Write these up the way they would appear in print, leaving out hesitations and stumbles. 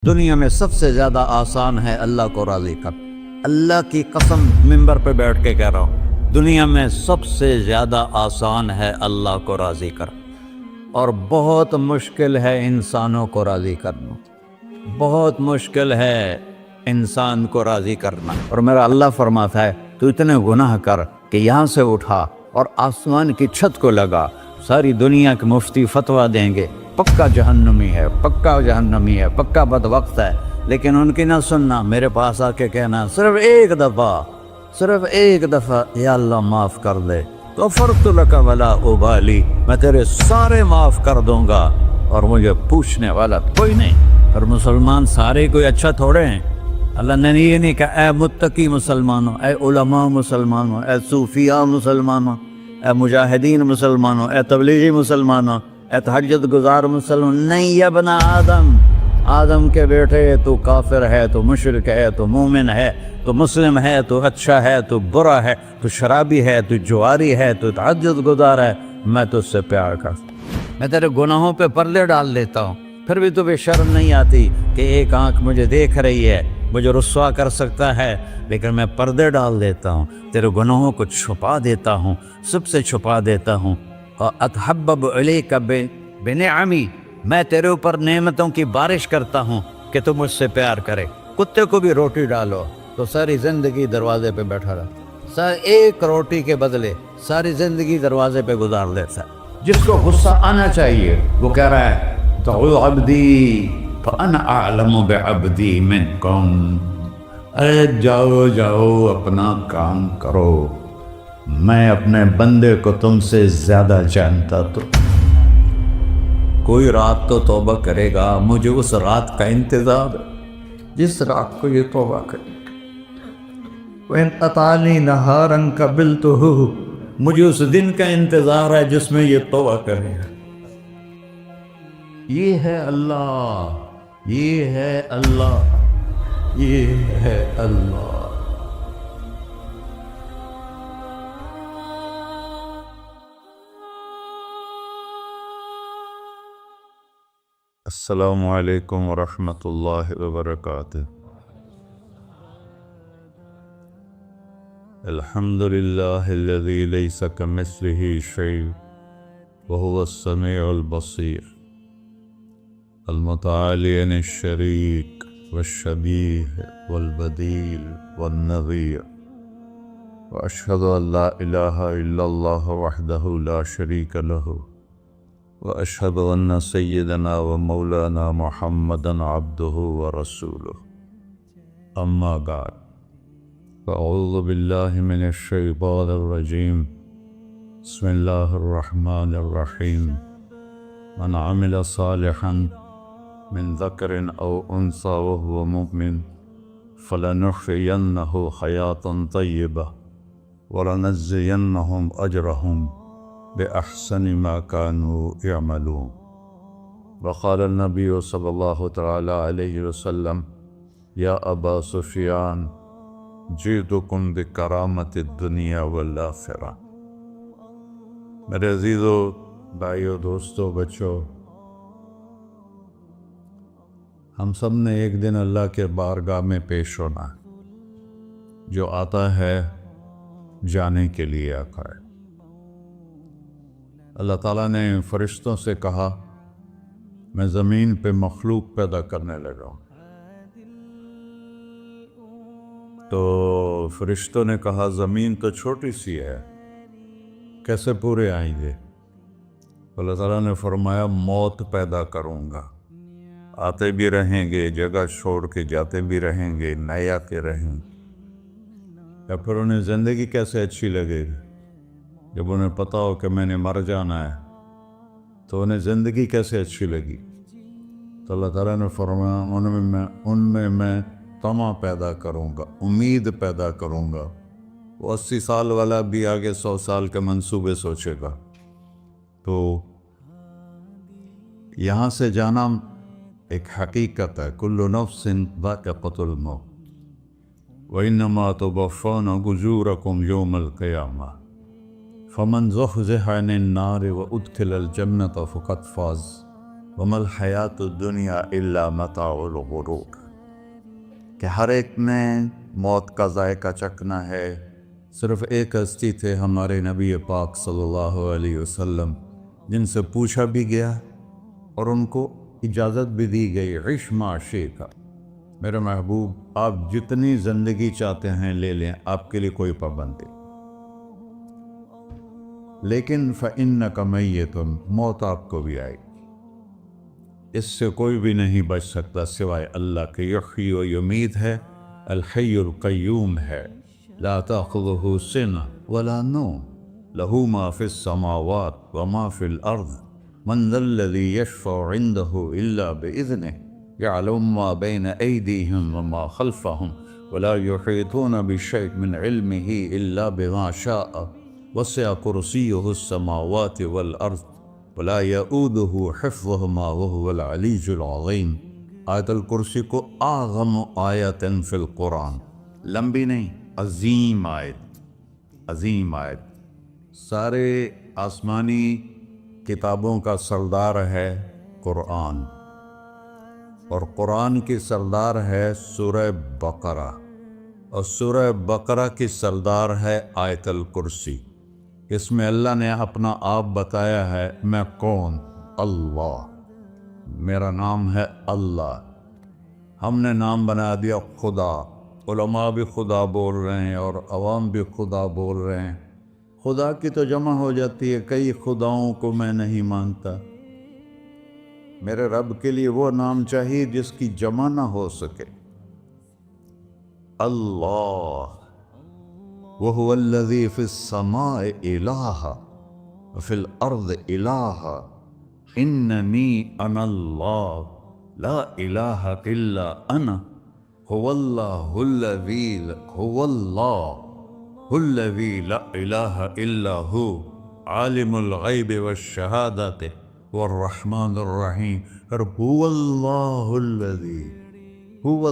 دنیا میں سب سے زیادہ آسان ہے اللہ کو راضی کر۔ اللہ کی قسم منبر پہ بیٹھ کے کہہ رہا ہوں، دنیا میں سب سے زیادہ آسان ہے اللہ کو راضی کر، اور بہت مشکل ہے انسانوں کو راضی کرنا، بہت مشکل ہے انسان کو راضی کرنا۔ اور میرا اللہ فرماتا ہے تو اتنے گناہ کر کہ یہاں سے اٹھا اور آسمان کی چھت کو لگا، ساری دنیا کے مفتی فتویٰ دیں گے پکا جہنمی ہے، پکا جہنمی ہے، پکا بدبخت ہے، لیکن ان کی نہ سننا، میرے پاس آ کے کہنا صرف ایک دفعہ یا اللہ معاف کر دے، غفرت لک ولا ابالی، میں تیرے سارے معاف کر دوں گا اور مجھے پوچھنے والا کوئی نہیں۔ اور مسلمان سارے کوئی اچھا تھوڑے ہیں، اللہ نے یہ نہیں کہا اے متقی مسلمانوں، اے علماء مسلمانوں، اے صوفیاء مسلمانوں، اے مجاہدین مسلمانوں، اے تبلیغی مسلمانوں، اے تہجد گزار مسلمان، نہیں یا ابن آدم کے بیٹے، تو کافر ہے، تو مشرک ہے، تو مومن ہے، تو مسلم ہے، تو اچھا ہے، تو برا ہے، تو شرابی ہے، تو جواری ہے، تو تہجد گزار ہے، میں تجھ سے پیار کرتا ہوں، میں تیرے گناہوں پہ پردے ڈال دیتا ہوں، پھر بھی تمہیں شرم نہیں آتی کہ ایک آنکھ مجھے دیکھ رہی ہے، مجھے رسوا کر سکتا ہے، لیکن میں پردے ڈال دیتا ہوں، تیرے گناہوں کو چھپا دیتا ہوں، سب سے چھپا دیتا ہوں۔ اتحبب الیک بنعمی، میں تیرے اوپر نعمتوں کی بارش کرتا ہوں کہ تم مجھ سے پیار کرے۔ کتے کو بھی روٹی ڈالو تو ساری زندگی دروازے پہ بیٹھا رہا، ایک روٹی کے بدلے ساری زندگی دروازے پہ گزار دیتا ہے۔ جس کو غصہ آنا چاہیے وہ کہہ رہا ہے تو عبدی فانا اعلم بعبدی منکم، اے جاؤ اپنا کام کرو، میں اپنے بندے کو تم سے زیادہ جانتا۔ تو کوئی رات تو توبہ کرے گا، مجھے اس رات کا انتظار ہے جس رات کو یہ توبہ کرے۔ وَإِنْ أَطَعَنِي نَهَارًا قَبِلْتُهُ، مجھے اس دن کا انتظار ہے جس میں یہ توبہ کرے گا۔ یہ ہے اللہ، یہ ہے اللہ، یہ ہے اللہ۔ السلام علیکم ورحمۃ اللہ وبرکاتہ۔ الحمد للہ الذی لیس کمثلہ شیء وہو السمیع البصیر، المتعالی عن الشریک والشبیہ والبدیل والنظیر، واشہد ان لا الہ الا اللہ وحدہ لا شریک لہ، واشہد ان سیدنا و مولانا محمدا عبدہ ورسولہ، اما بعد فاعوذ باللہ من الشیطان الرجیم، بسم اللہ الرحمن الرحیم، من عمل صالحا من ذکر او انثی وهو مؤمن فلنحیینہ حیاة طیبہ ولنجزینہم اجرہم بأحسن ما كانوا يعملون۔ وقال النبی صلی اللہ تعالی علیہ وسلم یا ابا سفیان جئتکم بکرامت الدنیا والآخرہ۔ میرے عزیزو، بھائیو، دوستو، بچو، ہم سب نے ایک دن اللہ کے بارگاہ میں پیش ہونا ہے۔ جو آتا ہے جانے کے لیے آتا ہے۔ اللہ تعالیٰ نے فرشتوں سے کہا میں زمین پہ مخلوق پیدا کرنے لگا ہوں، تو فرشتوں نے کہا زمین تو چھوٹی سی ہے، کیسے پورے آئیں گے؟ اللہ تعالیٰ نے فرمایا موت پیدا کروں گا، آتے بھی رہیں گے، جگہ چھوڑ کے جاتے بھی رہیں گے، نئے آتے رہیں گے۔ یا پھر انہیں زندگی کیسے اچھی لگے گی؟ جب انہیں پتا ہو کہ میں نے مر جانا ہے تو انہیں زندگی کیسے اچھی لگی؟ تو اللہ تعالیٰ نے فرمایا ان میں میں طمع پیدا کروں گا، امید پیدا کروں گا۔ وہ 80 سال والا بھی آگے 100 سال کے منصوبے سوچے گا۔ تو یہاں سے جانا ایک حقیقت ہے، کل نفس ذائقۃ الموت وانما توفون اجورکم یوم القیامہ، فمن زحزح عن النار وادخل الجنة فقد فاز وما الحیات الدنیا الا متاع الغرور، کہ ہر ایک نے موت کا ذائقہ چکھنا ہے۔ صرف ایک ہستی تھے ہمارے نبی پاک صلی اللہ علیہ وسلم، جن سے پوچھا بھی گیا اور ان کو اجازت بھی دی گئی، عش ما شئت، میرے محبوب آپ جتنی زندگی چاہتے ہیں لے لیں، آپ کے لیے کوئی پابندی، لیکن فإنک میت، موت آپ کو بھی آئے گی، اس سے کوئی بھی نہیں بچ سکتا سوائے اللہ کے۔ یحیی و یمیت ہے، الحی القیوم ہے، لا تأخذہ سنہ ولا نوم، لہ ما فی السماوات وما فی الارض، من ذا الذی یشفع عنده الا بإذنہ، يعلم ما بين أيديهم وما خلفهم ولا يحيطون بشيء من علمه إلا بما شاء، وسع كرسيه السماوات والأرض ولا يؤوده حفظهما وهو العلي العظيم۔ آیت الکرسی کو اعظم آیت فی القرآن، لمبی نہیں، عظیم آیت، عظیم آیت، سارے آسمانی کتابوں کا سردار ہے قرآن، اور قرآن کی سردار ہے سورہ بقرہ، اور سورہ بقرہ کی سردار ہے آیت الکرسی۔ اس میں اللہ نے اپنا آپ بتایا ہے، میں کون؟ اللہ، میرا نام ہے اللہ۔ ہم نے نام بنا دیا خدا، علماء بھی خدا بول رہے ہیں اور عوام بھی خدا بول رہے ہیں۔ خدا کی تو جمع ہو جاتی ہے، کئی خداؤں کو میں نہیں مانتا، میرے رب کے لیے وہ نام چاہیے جس کی جمع نہ ہو سکے۔ اللہ، وَهُوَ الَّذِي فِي السَّمَاءِ إِلَٰهًا وَفِي الْأَرْضِ إِلَٰهًا إِنَّنِي أَنَا اللَّهُ لَا إِلَٰهَ إِلَّا أَنَا هُوَ اللَّهُ الَّذِي لَا إِلَٰهَ إِلَّا هُوَ عَالِمُ الْغَيْبِ وَالشَّهَادَةِ والرحمن الرحیم۔ اور هو اللہ الذی، هو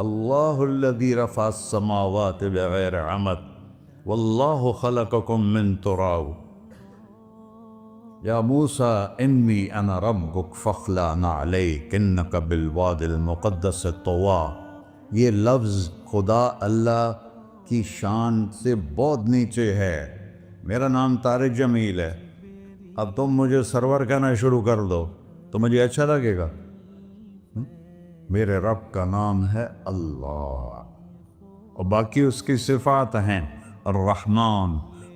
اللہ الذی رفع السماوات بغیر عمد واللہ خلقکم من تراب، یا موسیٰ انی انا ربک فاخلع نعلیک انک بالوادی المقدس طویٰ۔ یہ لفظ خدا اللہ کی شان سے بہت نیچے ہے۔ میرا نام طارق جمیل ہے، اب تم مجھے سرور کہنا شروع کر دو تو مجھے اچھا لگے گا؟ میرے رب کا نام ہے اللہ، اور باقی اس کی صفات ہیں الرحمن،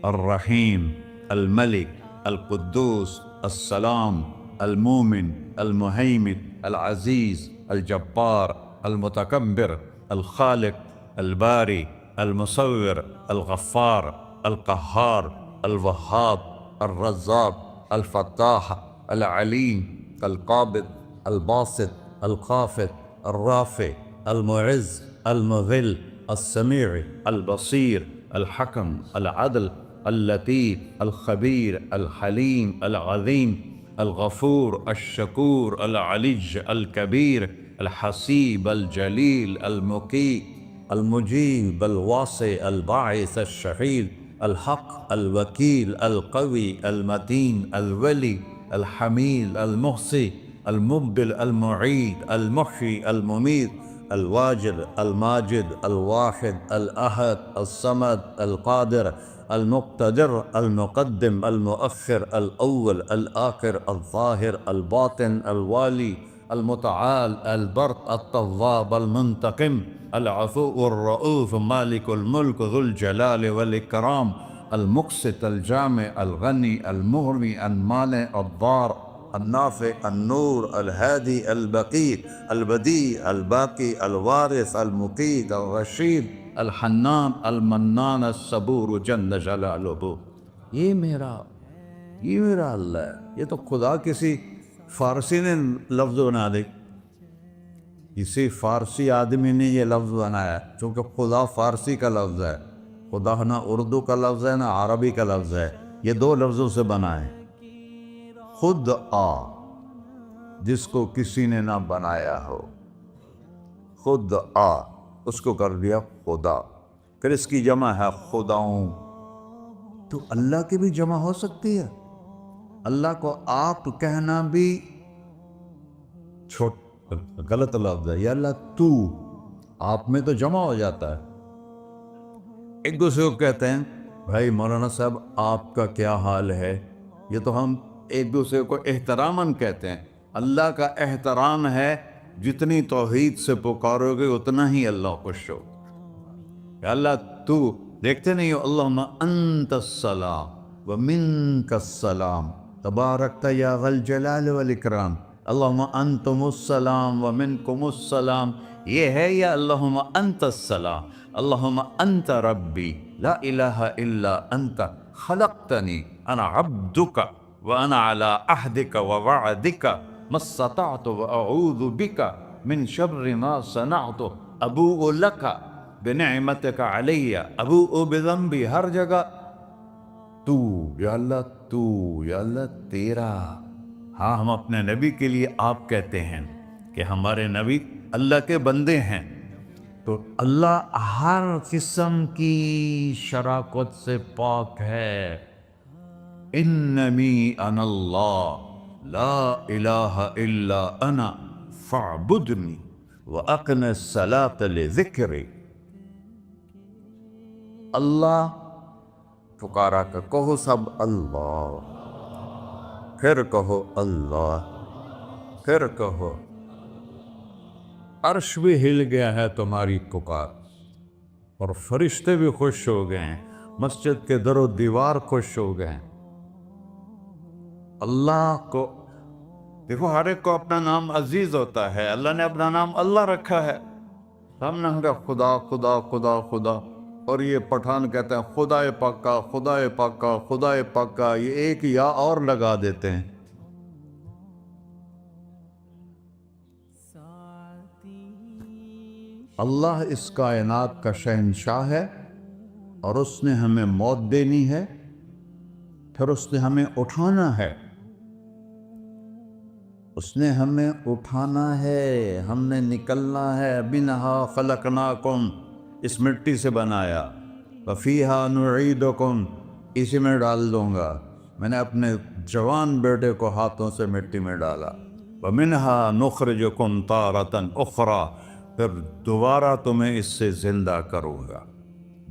الرحیم، الملک، القدوس، السلام، المومن، المہیمن، العزیز، الجبار، المتکبر، الخالق، الباری، المصور، الغفار، القہار، الوہاب، الرزاق، الفتاح، العلیم، القابض، الباسط، الخافض، الرافع، المعز، المذل، السمیع، البصیر، الحکم، العدل، اللطیف، الخبیر، الحلیم، العظیم، الغفور، الشکور، العلی، الکبیر، الحسیب، الجلیل، المقیت، المجیب، الواسع، الباعث، الشہید، الحق، الوکیل، القوی، المتین، الولی، الحمید، المحصی، المبدل، المعید، المحیی، الممیت، الواجد، الماجد، الواحد، الأحد، الصمد، القادر، المقتدر، المقدم، المؤخر، الأول، الآخر، الظاهر، الباطن، الوالي، المتعال، البر، التواب، المنتقم، العفو، الرؤوف، مالك الملك، ذو الجلال والإكرام، المقسط، الجامع، الغني، المغني، المانع، الضار، النافع، النور، الهادي، البقي، البديع، الباقي، الوارث، المقيت، الرشيد، الحنان، المنان، الصبور جل جلالہ۔ یہ میرا اللہ ہے۔ یہ تو خدا کسی فارسی نے لفظ بنا دی، کسی فارسی آدمی نے یہ لفظ بنایا، چونکہ خدا فارسی کا لفظ ہے، خدا نہ اردو کا لفظ ہے نہ عربی کا لفظ ہے، یہ دو لفظوں سے بنا ہے۔ خود آ، جس کو کسی نے نہ بنایا ہو، خود آ، اس کو کر دیا خدا، پھر اس کی جمع ہے خداؤں۔ تو اللہ کی بھی جمع ہو سکتی ہے، اللہ کو آپ کہنا بھی چھوٹ غلط لفظ ہے، یا اللہ تو، آپ میں تو جمع ہو جاتا ہے۔ ایک دوسرے کو کہتے ہیں بھائی مولانا صاحب آپ کا کیا حال ہے، یہ تو ہم ایک دوسرے کو احتراماً کہتے ہیں۔ اللہ کا احترام ہے جتنی توحید سے پکارو گے اتنا ہی اللہ خوش ہو۔ کہ اللہ تو، دیکھتے نہیں ہو اللہم انت السلام ومنک السلام تبارکت یا ذا الجلال والاکرام، اللہم انتم السلام ومنکم السلام، یہ ہے یا اللہم انت السلام، اللہم انت ربی لا الہ الا انت خلقتنی انا عبدک وانا علی عہدک ووعدک ما استطعت واعوذ بک من شر ما صنعت ابوء لک بنعمتک علی ابوء بذنبی، ہر جگہ تو، یا اللہ تو، یا اللہ تیرا۔ ہاں ہم اپنے نبی کے لیے آپ کہتے ہیں کہ ہمارے نبی اللہ کے بندے ہیں، تو اللہ ہر قسم کی شراکت سے پاک ہے۔ اننی انا اللہ لا الہ الا انا فاعبدنی واقم الصلاۃ لذکری۔ اللہ پکارا کر کہو سب اللہ، پھر کہو اللہ، پھر کہو۔ عرش بھی ہل گیا ہے تمہاری پکار، اور فرشتے بھی خوش ہو گئے ہیں، مسجد کے در و دیوار خوش ہو گئے ہیں۔ اللہ کو دیکھو، ہر ایک کو اپنا نام عزیز ہوتا ہے، اللہ نے اپنا نام اللہ رکھا ہے۔ ہم نے کہا خدا خدا خدا خدا، اور یہ پٹھان کہتے ہیں خدا پاکا خدا پاکا خدا پاکا، یہ ایک یا اور لگا دیتے ہیں۔ اللہ اس کائنات کا شہنشاہ ہے، اور اس نے ہمیں موت دینی ہے، پھر اس نے ہمیں اٹھانا ہے، اس نے ہمیں اٹھانا ہے، ہم نے نکلنا ہے۔ منہا خلقناکم، اس مٹی سے بنایا، وفیہا نعیدکم، اسی میں ڈال دوں گا۔ میں نے اپنے جوان بیٹے کو ہاتھوں سے مٹی میں ڈالا۔ ومنہا نخرجکم تارۃ اخری، پھر دوبارہ تمہیں اس سے زندہ کروں گا۔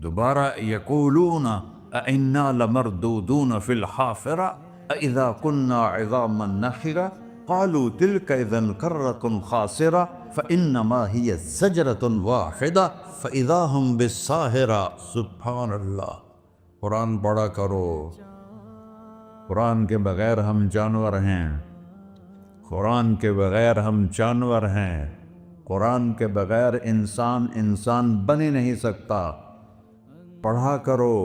دوبارہ یقولون اَإِنَّا لَمَرْدُودُونَ فِي الْحَافِرَةِ أَإِذَا كُنَّا عِظَامًا نَخِرَةً قَالُوا تِلْكَ إِذًا كَرَّةٌ خَاسِرَةٌ فَإِنَّمَا هِيَ زَجْرَةٌ وَاحِدَةٌ فَإِذَا هُمْ بِالسَّاهِرَةِ۔ سبحان اللہ، قرآن پڑھا کرو۔ قرآن کے بغیر ہم جانور ہیں، قرآن کے بغیر ہم جانور ہیں، قرآن کے بغیر انسان بن ہی نہیں سکتا۔ پڑھا کرو۔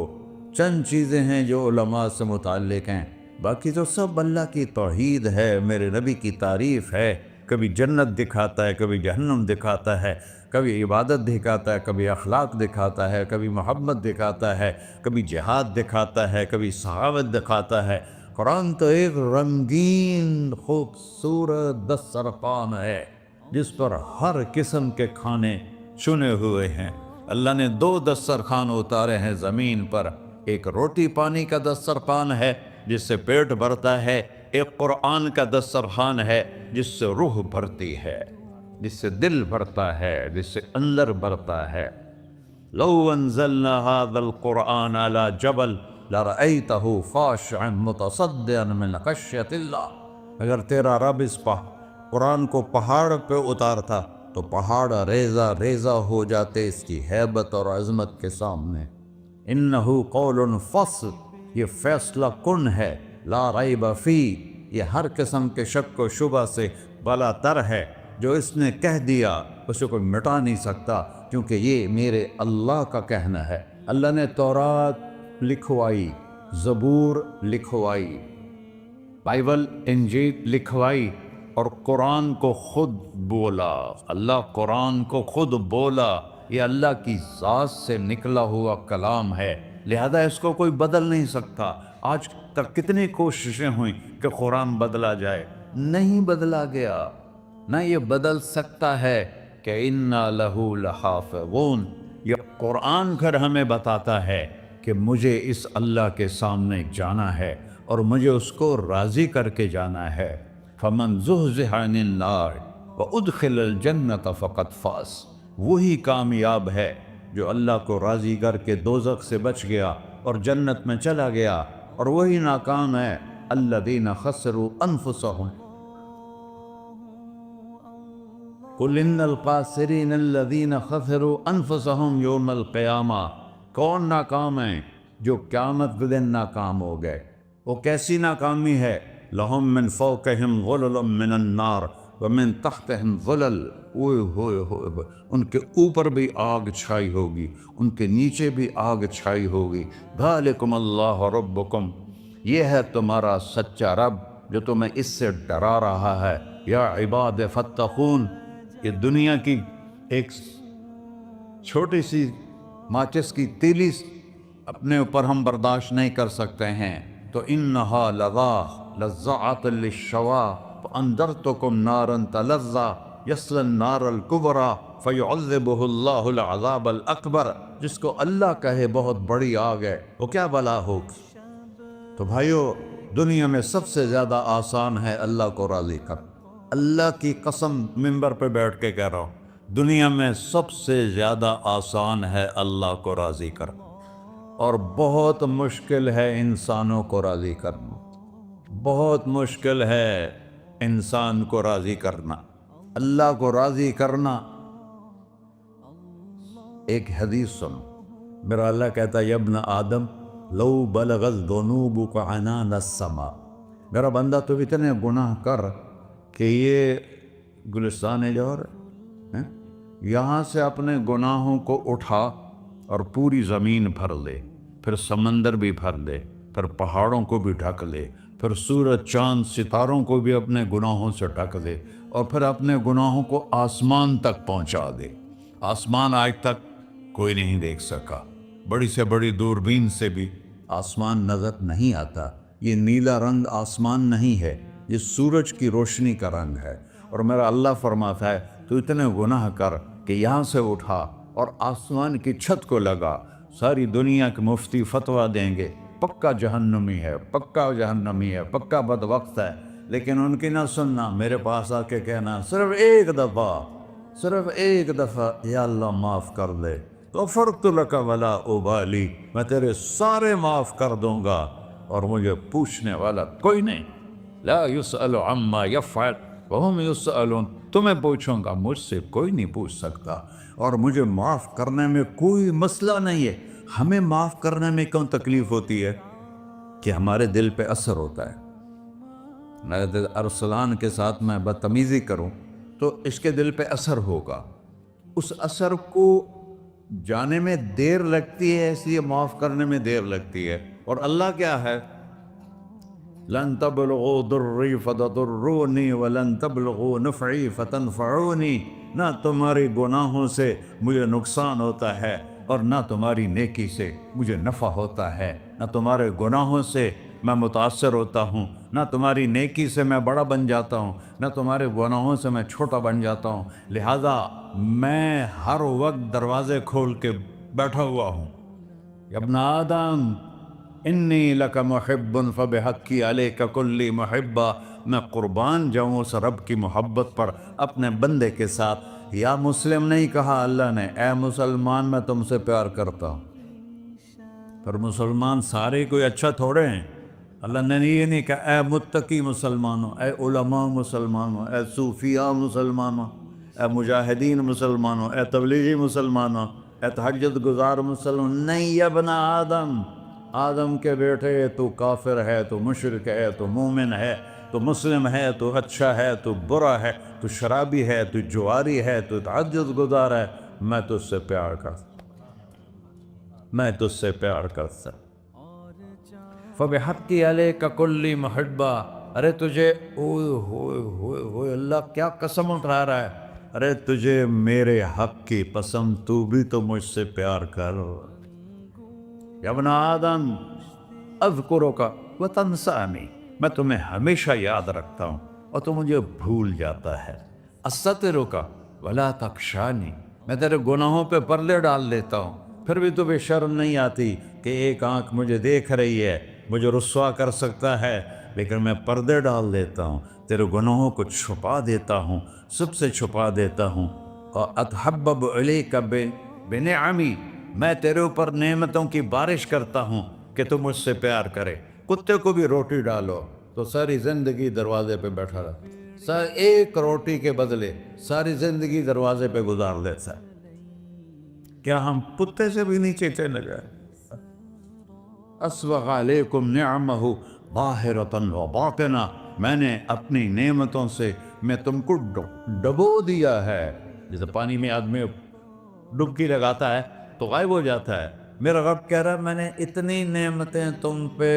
چند چیزیں ہیں جو علماء سے متعلق ہیں، باقی تو سب اللہ کی توحید ہے، میرے نبی کی تعریف ہے۔ کبھی جنت دکھاتا ہے، کبھی جہنم دکھاتا ہے، کبھی عبادت دکھاتا ہے، کبھی اخلاق دکھاتا ہے، کبھی محبت دکھاتا ہے، کبھی جہاد دکھاتا ہے، کبھی سخاوت دکھاتا ہے۔ قرآن تو ایک رنگین خوبصورت دسترخوان ہے جس پر ہر قسم کے کھانے چنے ہوئے ہیں۔ اللہ نے 2 دسترخوان اتارے ہیں زمین پر، ایک روٹی پانی کا دسترخوان ہے جس سے پیٹ بھرتا ہے، ایک قرآن کا دسترخوان ہے جس سے روح بھرتی ہے، جس سے دل بھرتا ہے، جس سے اندر بھرتا ہے۔ لو انزلنا هذا القرآن على جبل لرأيته خاشعا متصدعا من خشية اللہ، اگر تیرا رب اس قرآن کو پہاڑ پہ اتارتا تو پہاڑ ریزہ ریزہ ہو جاتے اس کی ہیبت اور عظمت کے سامنے۔ انہو قول فصل، یہ فیصلہ کن ہے، لا ریب فی، یہ ہر قسم کے شک و شبہ سے بلا تر ہے۔ جو اس نے کہہ دیا اسے کوئی مٹا نہیں سکتا، کیونکہ یہ میرے اللہ کا کہنا ہے۔ اللہ نے تورات لکھوائی، زبور لکھوائی، بائبل انجیل لکھوائی، اور قرآن کو خود بولا۔ اللہ قرآن کو خود بولا، یہ اللہ کی ذات سے نکلا ہوا کلام ہے، لہذا اس کو کوئی بدل نہیں سکتا۔ آج تک کتنی کوششیں ہوئیں کہ قرآن بدلا جائے، نہیں بدلا گیا، نہ یہ بدل سکتا ہے کہ اِنَّا لَهُ لَحَافِظُونَ۔ یہ قرآن پھر ہمیں بتاتا ہے کہ مجھے اس اللہ کے سامنے جانا ہے اور مجھے اس کو راضی کر کے جانا ہے۔ فَمَنْ زُحْزِحَ عَنِ النَّارِ وَأُدْخِلَ الْجَنَّةَ فَقَدْ فَازَ، وہی کامیاب ہے جو اللہ کو راضی کر کے دوزخ سے بچ گیا اور جنت میں چلا گیا، اور وہی ناکام ہے الَّذِينَ خَسِرُوا أَنفُسَهُمْ قُلْ إِنَّ الْخَاسِرِينَ الَّذِينَ خَسِرُوا أَنفُسَهُمْ يَوْمَ الْقِيَامَةِ، کون ناکام ہیں؟ جو قیامت کے دن ناکام ہو گئے۔ وہ کیسی ناکامی ہے؟ لَهُم مِّن فَوْقِهِمْ ظُلُلٌ مِّنَ النَّارِ وَمِن تَحْتِهِمْ ظُلَلٌ، اوئے ہوئے ہوئے، ان کے اوپر بھی آگ چھائی ہوگی، ان کے نیچے بھی آگ چھائی ہوگی۔ ذَلِكُمُ اللَّهُ رَبُّكُمْ، یہ ہے تمہارا سچا رب جو تمہیں اس سے ڈرا رہا ہے۔ یا عباد فاتقون، یہ دنیا کی ایک چھوٹی سی ماچس کی تیلی اپنے اوپر ہم برداشت نہیں کر سکتے ہیں، تو انہا لظیٰ لذعۃ للشوا فانذرتکم نارا تلظیٰ یصلی النار الکبریٰ فیعذبہ اللہ العذاب الاکبر، جس کو اللہ کہے بہت بڑی آگ ہے وہ کیا بلا ہوگی۔ تو بھائیو، دنیا میں سب سے زیادہ آسان ہے اللہ کو راضی کر، اللہ کی قسم منبر پہ بیٹھ کے کہہ رہا ہوں، دنیا میں سب سے زیادہ آسان ہے اللہ کو راضی کر، اور بہت مشکل ہے انسانوں کو راضی کرنا، بہت مشکل ہے انسان کو راضی کرنا۔ اللہ کو راضی کرنا، ایک حدیث سنو، میرا اللہ کہتا ہے یا ابن آدم لو بلغت ذنوبک عنان السماء، میرا بندہ تو اتنے گناہ کر کہ یہ گلستان جوہر ہے، یہاں سے اپنے گناہوں کو اٹھا اور پوری زمین بھر لے، پھر سمندر بھی بھر لے، پھر پہاڑوں کو بھی ڈھک لے، پھر سورج چاند ستاروں کو بھی اپنے گناہوں سے ڈھک دے، اور پھر اپنے گناہوں کو آسمان تک پہنچا دے۔ آسمان آج تک کوئی نہیں دیکھ سکا، بڑی سے بڑی دوربین سے بھی آسمان نظر نہیں آتا۔ یہ نیلا رنگ آسمان نہیں ہے، یہ سورج کی روشنی کا رنگ ہے۔ اور میرا اللہ فرماتا ہے تو اتنے گناہ کر کہ یہاں سے اٹھا اور آسمان کی چھت کو لگا، ساری دنیا کے مفتی فتویٰ دیں گے پکا جہنمی ہے، پکا جہنمی ہے، پکا بدبخت ہے، لیکن ان کی نہ سننا، میرے پاس آ کے کہنا صرف ایک دفعہ یا اللہ معاف کر دے، غفرت لک ولا ابالی، میں تیرے سارے معاف کر دوں گا اور مجھے پوچھنے والا کوئی نہیں۔ لا یسأل عما یفعل وہم یسألون، تمہیں پوچھوں گا، مجھ سے کوئی نہیں پوچھ سکتا، اور مجھے معاف کرنے میں کوئی مسئلہ نہیں ہے۔ ہمیں معاف کرنے میں کیوں تکلیف ہوتی ہے؟ کہ ہمارے دل پہ اثر ہوتا ہے۔ میں ارسلان کے ساتھ میں بدتمیزی کروں تو اس کے دل پہ اثر ہوگا، اس اثر کو جانے میں دیر لگتی ہے، اس لیے معاف کرنے میں دیر لگتی ہے۔ اور اللہ کیا ہے؟ لن تبلغوا ضری فتضرونی ولن تبلغوا نفعی فتنفعونی، نہ تمہاری گناہوں سے مجھے نقصان ہوتا ہے اور نہ تمہاری نیکی سے مجھے نفع ہوتا ہے، نہ تمہارے گناہوں سے میں متاثر ہوتا ہوں، نہ تمہاری نیکی سے میں بڑا بن جاتا ہوں، نہ تمہارے گناہوں سے میں چھوٹا بن جاتا ہوں، لہذا میں ہر وقت دروازے کھول کے بیٹھا ہوا ہوں۔ یا ابن آدم انی لک محب فبحقی علیک کلی محبہ، میں قربان جاؤں اس رب کی محبت پر اپنے بندے کے ساتھ۔ یا مسلم نہیں کہا اللہ نے، اے مسلمان میں تم سے پیار کرتا ہوں۔ پر مسلمان سارے کوئی اچھا تھوڑے ہیں، اللہ نے یہ نہیں کہا اے متقی مسلمانوں، اے علماء مسلمانوں، اے صوفیاء مسلمانوں، اے مجاہدین مسلمانوں، اے تبلیغی مسلمانوں، اے تہجد گزار مسلمان، نہیں یا ابن آدم، آدم کے بیٹے، تو کافر ہے، تو مشرک ہے، تو مومن ہے، تو مسلم ہے، تو اچھا ہے، تو برا ہے، تو شرابی ہے، تو جواری ہے، تو تہجد گزار ہے، میں تجھ سے پیار کرتا، میں تجھ سے پیار کرتا۔ فبحقی علیک کلی محبہ، ارے تجھے اوئے ہوئے ہوئے ہوئے، اللہ کیا قسم اٹھا رہا ہے، ارے تجھے میرے حق کی قسم، تو بھی تو مجھ سے پیار کر۔ یا ابن آدم اذکرک وتنسانی، میں تمہیں ہمیشہ یاد رکھتا ہوں اور تو مجھے بھول جاتا ہے۔ استترک ولا تخشانی، میں تیرے گناہوں پہ پردے ڈال دیتا ہوں، پھر بھی تمہیں شرم نہیں آتی کہ ایک آنکھ مجھے دیکھ رہی ہے، مجھے رسوا کر سکتا ہے، لیکن میں پردے ڈال دیتا ہوں تیرے گناہوں کو چھپا دیتا ہوں، سب سے چھپا دیتا ہوں. اور اتحبب علیک بنعمی، میں تیرے اوپر نعمتوں کی بارش کرتا ہوں کہ تم مجھ سے پیار کرے. کتے کو بھی روٹی ڈالو تو ساری زندگی دروازے پہ بیٹھا رہا، ایک روٹی کے بدلے ساری زندگی دروازے پہ گزار دیتا ہے. کیا ہم کتے سے بھی نیچے چلے گئے؟ اسبغ علیکم نعمہ ظاہرۃ و باطنہ، میں نے اپنی نعمتوں سے میں تم کو ڈبو دیا ہے. جیسے پانی میں آدمی ڈبکی لگاتا ہے تو غائب ہو جاتا ہے. میرا رب کہہ رہا ہے میں نے اتنی نعمتیں تم پہ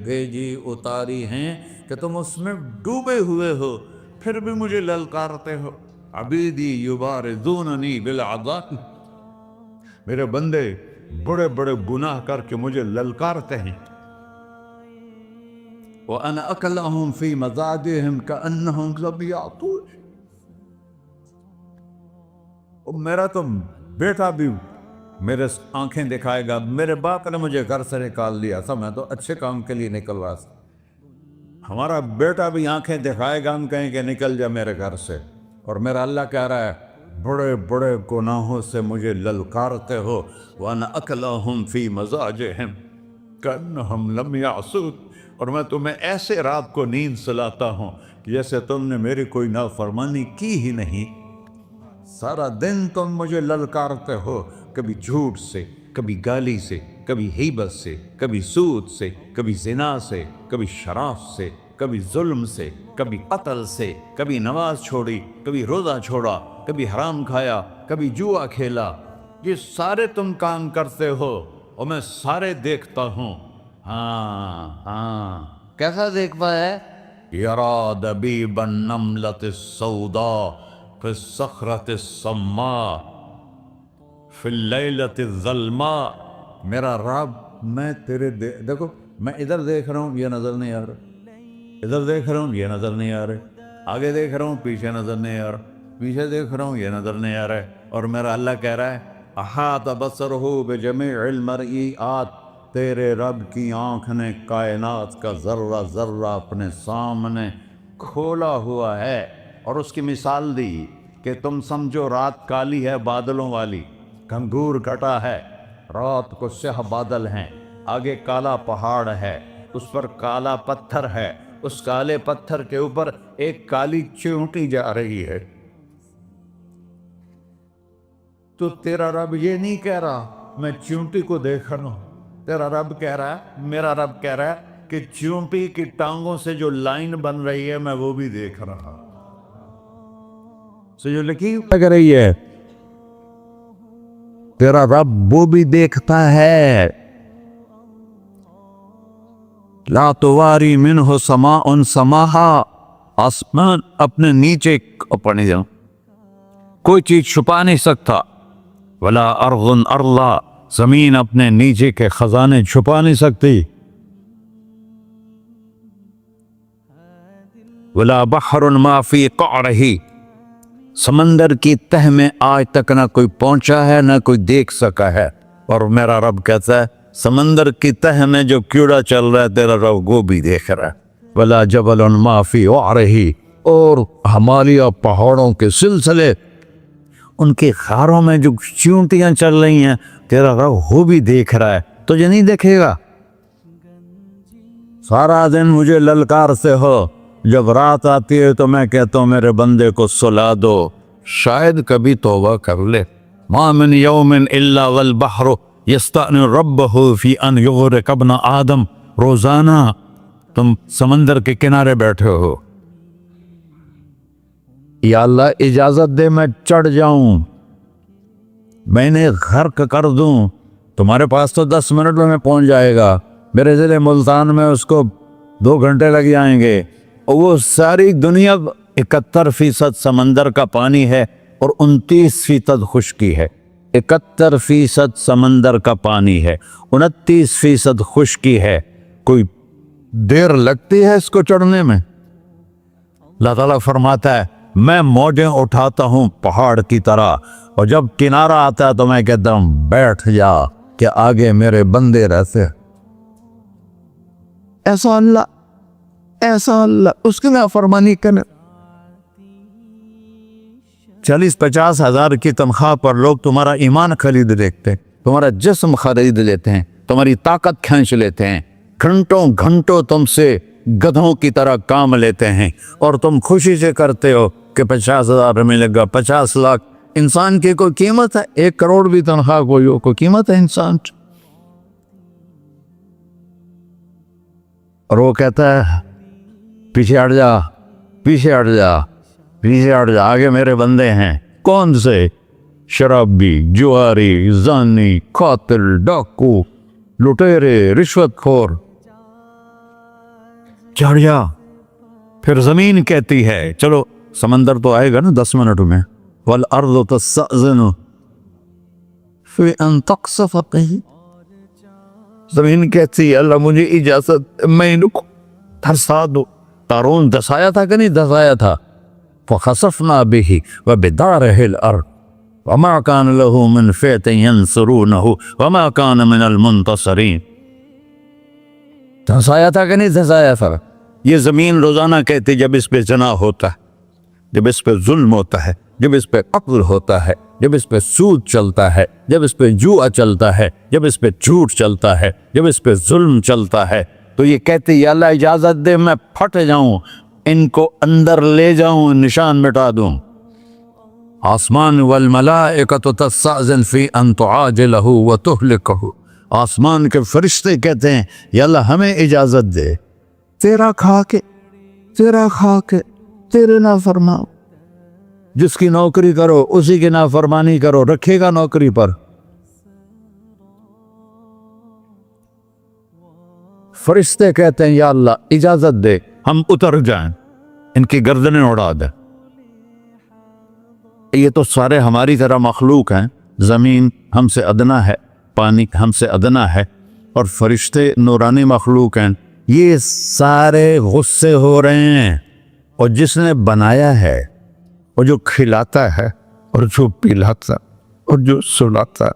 بھیجی اتاری ہیں کہ تم اس میں ڈوبے ہوئے ہو، پھر بھی مجھے للکارتے ہو. عبیدی یبارزوننی بالعذاب، میرے بندے بڑے بڑے گناہ کر کے مجھے للکارتے ہیں. وَأَنَا أَكْلَهُمْ فِي مَزَاجِهِمْ كَأَنَّهُمْ لَمْ يَعْطُونِ، میرا تو بیٹا بھی میرے آنکھیں دکھائے گا. میرے باپ نے مجھے گھر سے نکال دیا تھا، میں تو اچھے کام کے لیے نکل رہا تھا. ہمارا بیٹا بھی آنکھیں دکھائے گا، ہم کہیں کہ نکل جا میرے گھر سے. اور میرا اللہ کہہ رہا ہے بڑے بڑے گناہوں سے مجھے للکارتے ہو. وَأَنَا أَكْلَهُمْ فِي مَزَاجِهِمْ كَأَنَّهُمْ لَمْ يَعْصُونِ، اور میں تمہیں ایسے رات کو نیند سلاتا ہوں کہ جیسے تم نے میری کوئی نافرمانی کی ہی نہیں. سارا دن تم مجھے للکارتے ہو، کبھی جھوٹ سے، کبھی گالی سے، کبھی غیبت سے، کبھی سود سے، کبھی زنا سے، کبھی شراب سے، کبھی ظلم سے، کبھی قتل سے، کبھی نماز چھوڑی، کبھی روزہ چھوڑا، کبھی حرام کھایا، کبھی جوا کھیلا. یہ سارے تم کام کرتے ہو اور میں سارے دیکھتا ہوں. ہاں کیسا دیکھتا ہے؟ یرا دبیب النملۃ السوداء فی الصخرۃ الصماء فی اللیلۃ الظلماء. میرا رب میں تیرے دیکھو، میں ادھر دیکھ رہا ہوں یہ نظر نہیں آ رہا، ادھر دیکھ رہا ہوں یہ نظر نہیں آ رہا، آگے دیکھ رہا ہوں پیچھے نظر نہیں آ رہا، پیچھے دیکھ رہا ہوں یہ نظر نہیں آ رہا ہے. اور میرا اللہ کہہ رہا ہے احاط بصرہ بجمیع المرئیات، تیرے رب کی آنکھ نے کائنات کا ذرہ ذرہ اپنے سامنے کھولا ہوا ہے. اور اس کی مثال دی کہ تم سمجھو رات کالی ہے بادلوں والی، گھنگور گھٹا ہے، رات کو سیاہ بادل ہیں، آگے کالا پہاڑ ہے، اس پر کالا پتھر ہے، اس کالے پتھر کے اوپر ایک کالی چیونٹی جا رہی ہے. تو تیرا رب یہ نہیں کہہ رہا میں چیونٹی کو دیکھ رہا ہوں، تیرا رب کہہ رہا ہے، میرا رب کہہ رہا ہے کہ چیونٹی کی ٹانگوں سے جو لائن بن رہی ہے میں وہ بھی دیکھ رہا ہوں. جو لکیر لگ رہی ہے تیرا رب وہ بھی دیکھتا ہے. لا تواری منہ سماء سماہا، آسمان اپنے نیچے اپنے کوئی چیز چھپا نہیں سکتا. ولا ارض ارضا، زمین اپنے نیچے کے خزانے چھپا نہیں سکتی. ولا بحر ما فی قعرہ، سمندر کی تہ میں آج تک نہ کوئی پہنچا ہے نہ کوئی دیکھ سکا ہے. اور میرا رب کہتا ہے سمندر کی تہ میں جو کیڑا چل رہا ہے تیرا رب وہ بھی دیکھ رہا ہے. ولا جبل ما فی وعرہ، اور ہمالیہ پہاڑوں کے سلسلے، ان کے خاروں میں جو چیونٹیاں چل رہی ہیں تیرا رب وہ بھی دیکھ رہا ہے. تجھے نہیں دیکھے گا؟ سارا دن مجھے للکار سے ہو، جب رات آتی ہے تو میں کہتا ہوں میرے بندے کو سلا دو، شاید کبھی توبہ کر لے. ما من یوم الا والبحر یستأذن ربہ فی ان یغرق ابن آدم. روزانہ تم سمندر کے کنارے بیٹھے ہو، یا اللہ اجازت دے میں چڑھ جاؤں، میں نے غرق کر دوں. تمہارے پاس تو 10 منٹ میں پہنچ جائے گا، میرے ضلع ملتان میں اس کو 2 گھنٹے لگ جائیں گے. اور وہ ساری دنیا 71% سمندر کا پانی ہے اور 29% خشکی ہے. 71% سمندر کا پانی ہے، 29% خشکی ہے. کوئی دیر لگتی ہے اس کو چڑھنے میں؟ اللہ تعالیٰ فرماتا ہے میں موجیں اٹھاتا ہوں پہاڑ کی طرح، اور جب کنارہ آتا ہے تو میں کہتا ہوں بیٹھ جا کہ آگے میرے بندے رہتے. ایسا اللہ ایسا اللہ اس کی نافرمانی کرنا. 40-50 ہزار کی تنخواہ پر لوگ تمہارا ایمان خرید لیتے ہیں, تمہارا جسم خرید لیتے ہیں, تمہاری طاقت کھینچ لیتے ہیں, گھنٹوں گھنٹوں تم سے گدھوں کی طرح کام لیتے ہیں, اور تم خوشی سے کرتے ہو کہ 50,000 ملے گا, 50 لاکھ. انسان کی کوئی قیمت ہے؟ 1 کروڑ بھی تنخواہ کوئی قیمت ہے انسان؟ اور وہ کہتا ہے پیچھے ہٹ جا, پیچھے ہٹ جا, پیچھے ہٹ جا, آگے میرے بندے ہیں. کون سے؟ شرابی, جواری, زانی, قاتل, ڈاکو, لٹیرے, رشوت خور. چڑھ جا. پھر زمین کہتی ہے چلو سمندر تو آئے گا نا 10 منٹ میں. والارض تستأذن فی ان تقصف قیل. زمین کہتی ہے اللہ مجھے اجازت, میں ان کو دھسا دو. قارون دھسایا تھا کہ نہیں دھسایا تھا؟ فخسفنا به وبداره الارض وما كان له من فئة ينصرونه وما كان من المنتصرين. دھسایا تھا کہ نہیں دھسایا تھا؟ یہ زمین روزانہ کہتی جب اس پہ زنا ہوتا ہے, جب اس پہ ظلم ہوتا ہے, جب اس پہ قتل ہوتا ہے, جب اس پہ سود چلتا ہے, جب اس پہ جوا چلتا ہے, جب اس پہ جھوٹ چلتا ہے, جب اس پہ ظلم چلتا ہے, تو یہ کہتے یا اللہ اجازت دے میں پھٹ جاؤں, ان کو اندر لے جاؤں, نشان مٹا دوں. آسمان والملائکۃ تستأذن فی ان تعاجلہ وتہلکہ. آسمان کے فرشتے کہتے ہیں یا اللہ ہمیں اجازت دے, تیرا کھا کے تیرے نافرمان. جس کی نوکری کرو اسی کی نافرمانی کرو, رکھے گا نوکری پر. فرشتے کہتے ہیں یا اللہ اجازت دے ہم اتر جائیں, ان کی گردنیں اڑا دے. یہ تو سارے ہماری طرح مخلوق ہیں. زمین ہم سے ادنا ہے, پانی ہم سے ادنا ہے, اور فرشتے نورانی مخلوق ہیں. یہ سارے غصے ہو رہے ہیں, اور جس نے بنایا ہے, اور جو کھلاتا ہے, اور جو پلاتا, اور جو سلاتا,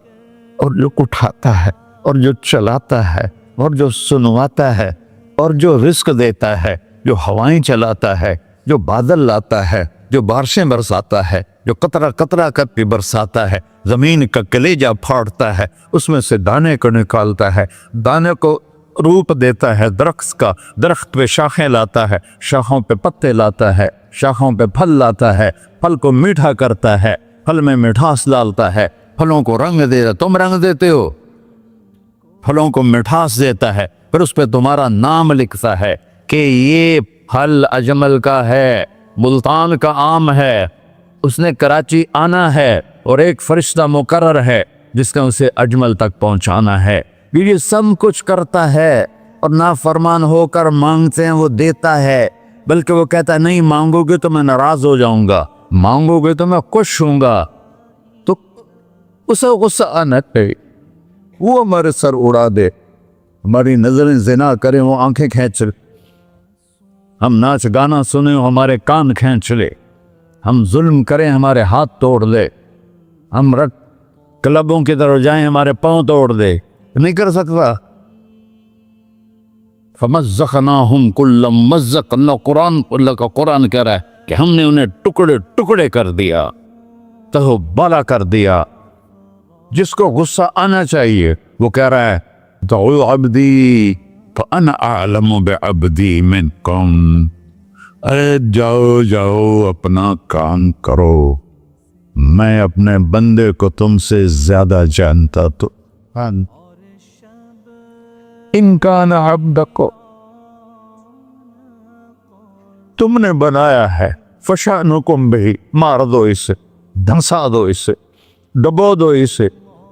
اور جو اٹھاتا ہے, اور جو چلاتا ہے, اور جو سنواتا ہے, اور جو رزق دیتا ہے, جو ہوائیں چلاتا ہے, جو بادل لاتا ہے, جو بارشیں برساتا ہے, جو قطرہ قطرہ کر کے برساتا ہے, زمین کا کلیجہ پھاڑتا ہے, اس میں سے دانے کو نکالتا ہے, دانے کو روپ دیتا ہے درخت کا, درخت پہ شاخیں لاتا ہے, شاخوں پہ پتے لاتا ہے, شاخوں پہ پھل لاتا ہے, پھل کو میٹھا کرتا ہے, پھل میں مٹھاس ڈالتا ہے, پھلوں کو رنگ دیتا. تم رنگ دیتے ہو, پھلوں کو مٹھاس دیتا ہے, پھر اس پہ تمہارا نام لکھتا ہے کہ یہ پھل اجمل کا ہے, ملتان کا آم ہے, اس نے کراچی آنا ہے, اور ایک فرشتہ مقرر ہے جس نے اسے اجمل تک پہنچانا ہے. یہ سب کچھ کرتا ہے, اور نافرمان ہو کر مانگتے ہیں وہ دیتا ہے, بلکہ وہ کہتا ہے نہیں مانگو گے تو میں ناراض ہو جاؤں گا, مانگو گے تو میں خوش ہوں گا. تو اسے غصہ آنا چاہیے, وہ ہمارے سر اڑا دے, ہماری نظریں زنا کریں وہ آنکھیں کھینچ لے, ہم ناچ گانا سنیں ہمارے کان کھینچ لے, ہم ظلم کریں ہمارے ہاتھ توڑ لے, ہم کلبوں کی طرف جائیں ہمارے پاؤں توڑ دے. نہیں کر سکتا. فَمَزَّقْنَاهُمْ كُلَّ مُمَزَّقٍ. اللہ کا قرآن کہہ رہا ہے کہ ہم نے انہیں ٹکڑے ٹکڑے کر دیا, تہو بالا کر دیا. جس کو غصہ آنا چاہیے وہ کہہ رہا ہے دعوا عبدی فأنا أعلم بعبدی منکم. ارے جاؤ جاؤ اپنا کام کرو, میں اپنے بندے کو تم سے زیادہ جانتا. تو ان کان عبدک, تم نے بنایا ہے, فشانکم بہ, مار دو اسے, دھنسا دو اسے, ڈبو دو اسے.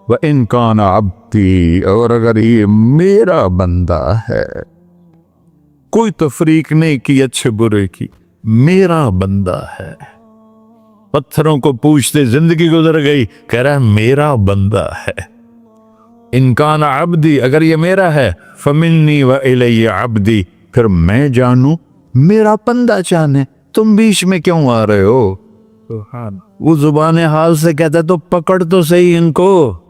وَإِن كَانَ عَبْدِي, اور اگر یہ میرا بندہ ہے, کوئی تفریق نہیں کی اچھے برے کی, میرا بندہ ہے. پتھروں کو پوچھتے زندگی گزر گئی, کہہ رہا ہے میرا بندہ ہے. ان کان عبدی, اگر یہ میرا ہے, فمنی والی عبدی, پھر میں جانوں میرا بندہ جانے, تم بیچ میں کیوں آ رہے ہو؟ وہ زبان حال سے کہتا ہے تو پکڑ تو صحیح ان کو.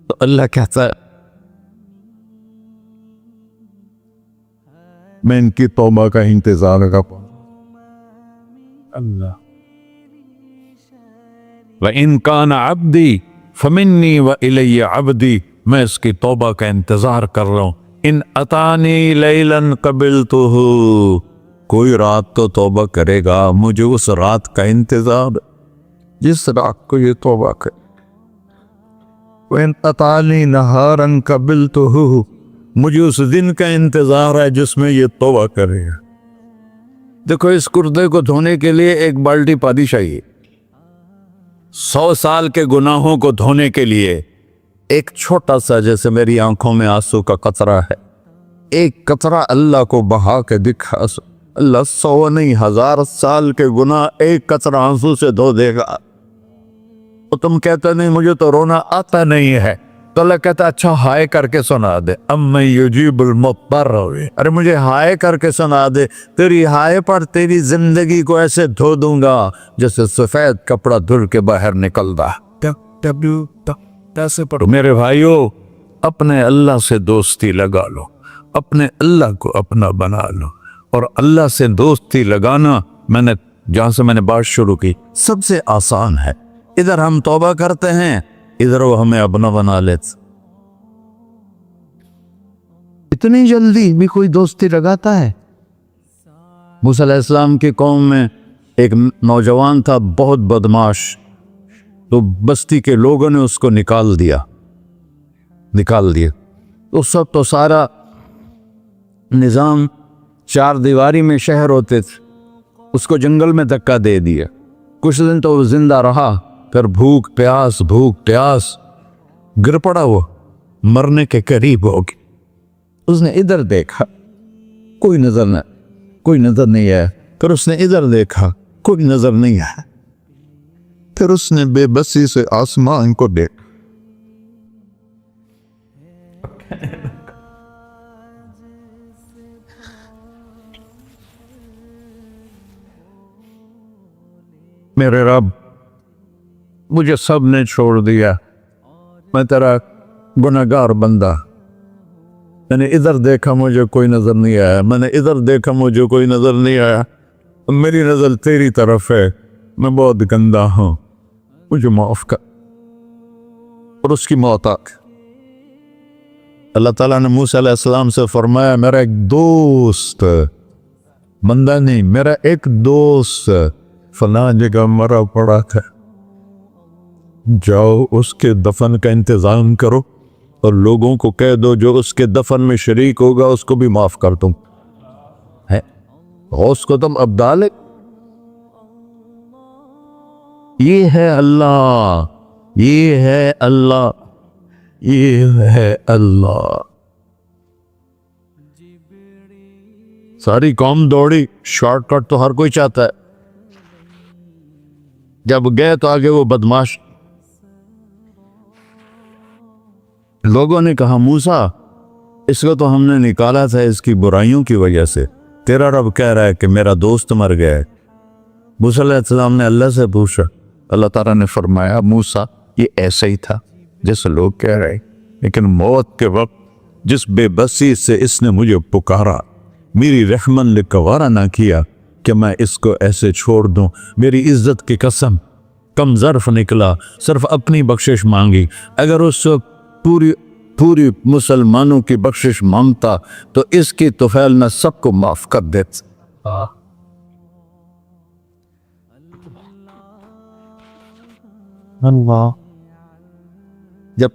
تو اللہ کہتا ہے میں ان کی توبہ کا انتظار کروں. اللہ وَإِن كَانَ عَبْدِي فَمِنِّي وَإِلَيَّ عَبْدِي، میں اس کی توبہ کا انتظار کر رہا ہوں. ان اتانی لیلاً قبلتہ، کوئی رات تو توبہ کرے گا، مجھے اس رات کا انتظار جس رات کو یہ توبہ کرے. وَإِنْ أَطَانِي نَهَارًا قَبِلْتُهُ، مجھے اس دن کا انتظار ہے جس میں یہ توبہ کرے گا. دیکھو اس کردے کو دھونے کے لیے ایک بالٹی پانی چاہیے. 100 سال کے گناہوں کو دھونے کے لیے ایک چھوٹا سا، جیسے میری آنکھوں میں آنسو کا قطرہ ہے، ایک قطرہ اللہ کو بہا کے دکھا، اللہ 100 نہیں 1000 سال کے گناہ ایک قطرہ آنسو سے دھو دے گا. تو تم کہتے نہیں مجھے تو رونا آتا نہیں ہے، تو اللہ کہتا اچھا ہائے کر کے سنا دے. اَمَّن يُجِيبُ الْمُضْطَرَّ، ارے مجھے ہائے کر کے سنا دے، تیری ہائے پر تیری زندگی کو ایسے دھو دوں گا جیسے سفید کپڑا دھل کے باہر نکلتا. میرے بھائیو، اپنے اللہ سے دوستی لگا لو، اپنے اللہ کو اپنا بنا لو. اور اللہ سے دوستی لگانا، جہاں سے میں نے بات شروع کی، سب سے آسان ہے. ادھر ہم توبہ کرتے ہیں، ادھر وہ ہمیں اپنا بنا لیتے. اتنی جلدی بھی کوئی دوستی لگاتا ہے؟ موسیٰ علیہ السلام کی قوم میں ایک نوجوان تھا بہت بدماش، تو بستی کے لوگوں نے اس کو نکال دیا. اس وقت تو سارا نظام 4 دیواری میں شہر ہوتے تھے، اس کو جنگل میں دھکا دے دیا. کچھ دن تو وہ زندہ رہا، پھر بھوک پیاس گر پڑا، وہ مرنے کے قریب ہو گیا. اس نے ادھر دیکھا، کوئی نظر نہیں آیا. پھر اس نے ادھر دیکھا، کوئی نظر نہیں آیا. پھر اس نے بے بسی سے آسمان کو دیکھا. میرے رب، مجھے سب نے چھوڑ دیا، میں تیرا گناہگار بندہ. میں نے ادھر دیکھا مجھے کوئی نظر نہیں آیا، میں نے ادھر دیکھا مجھے کوئی نظر نہیں آیا. میری نظر تیری طرف ہے، میں بہت گندا ہوں، مجھے معاف کر. اور اس کی موت آ گئی. اللہ تعالیٰ نے موسیٰ علیہ السلام سے فرمایا میرا ایک دوست، بندہ نہیں، میرا ایک دوست فلاں جگہ مرا پڑا تھا، جاؤ اس کے دفن کا انتظام کرو اور لوگوں کو کہہ دو جو اس کے دفن میں شریک ہوگا اس کو بھی معاف کر دوں. غوث کو تم ابدال. یہ ہے اللہ، یہ ہے اللہ، یہ ہے اللہ. ساری قوم دوڑی، شارٹ کٹ تو ہر کوئی چاہتا ہے. جب گئے تو آگے وہ بدماش. لوگوں نے کہا موسیٰ اس کو تو ہم نے نکالا تھا اس کی برائیوں کی وجہ سے، تیرا رب کہہ رہا ہے کہ میرا دوست مر گیا ہے. موسیٰ علیہ السلام نے اللہ سے پوچھا، اللہ تعالیٰ نے فرمایا موسیٰ یہ ایسا ہی تھا جیسے لوگ کہہ رہے، لیکن موت کے وقت جس بے بسی سے اس نے مجھے پکارا، میری رحمن نے گوارا نہ کیا کہ میں اس کو ایسے چھوڑ دوں. میری عزت کی قسم، کم ظرف نکلا، صرف اپنی بخشش مانگی. اگر اس پوری مسلمانوں کی بخشش مانگتا تو اس کی طفیل نہ سب کو معاف کر دیتا. اللہ جب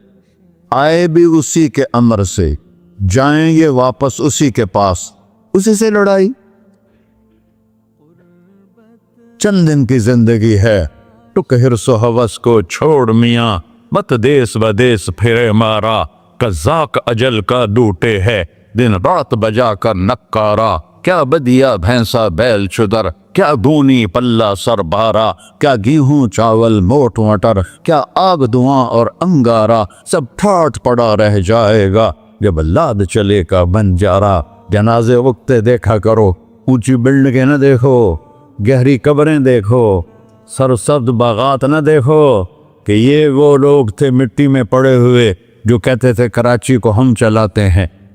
آئے بھی اسی کے امر سے، جائیں گے واپس اسی کے پاس، اسی سے لڑائی. چند دن کی زندگی ہے، ٹک حرص و ہوس کو چھوڑ میاں، مت دیس بدیس پھرے مارا. قزاق اجل کا ڈوٹے ہے، دن رات بجا کر نکارا. کیا بدیا بھینسا بیل چدر، کیا گونی پلہ سر بارا. کیا گیہوں چاول موٹ مٹر، کیا آگ دھواں اور انگارا. سب ٹھاٹ پڑا رہ جائے گا جب لاد چلے کا بنجارا. جنازے اگتے دیکھا کرو، اونچی بلڈنگیں نہ دیکھو، گہری قبریں دیکھو، سرسبز باغات نہ دیکھو کہ یہ وہ لوگ تھے مٹی میں پڑے ہوئے جو کہتے تھے کراچی کو ہم چلاتے ہیں.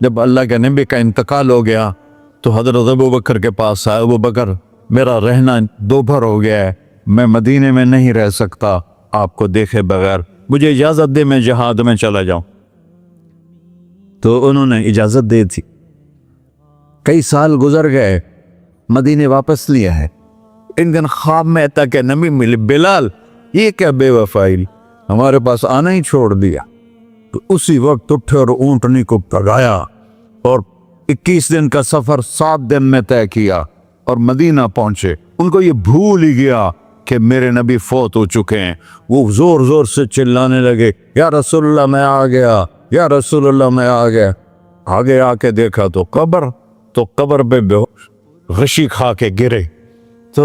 جب اللہ کے نبی کا انتقال ہو گیا تو حضرت ابو بکر کے پاس آیا، ابو بکر میرا رہنا دوپہر ہو گیا ہے، میں مدینے میں نہیں رہ سکتا آپ کو دیکھے بغیر، مجھے اجازت دے میں جہاد میں چلا جاؤں۔ تو انہوں نے اجازت دے تھی۔ کئی سال گزر گئے، مدینے واپس لیا ہے۔ ایک دن خواب میں تک نبی ملے، بلال یہ کیا بے وفائی، ہمارے پاس آنا ہی چھوڑ دیا۔ تو اسی وقت اٹھے اور اونٹنی کو پگایا اور 21 دن کا سفر 7 دن میں طے کیا اور مدینہ پہنچے۔ ان کو یہ بھول ہی گیا کہ میرے نبی فوت ہو چکے ہیں۔ وہ زور زور سے چلانے لگے، یا رسول اللہ میں آ گیا، یا رسول اللہ میں آ گیا۔ آگے آ کے دیکھا تو قبر پہ غشی کھا کے گرے۔ تو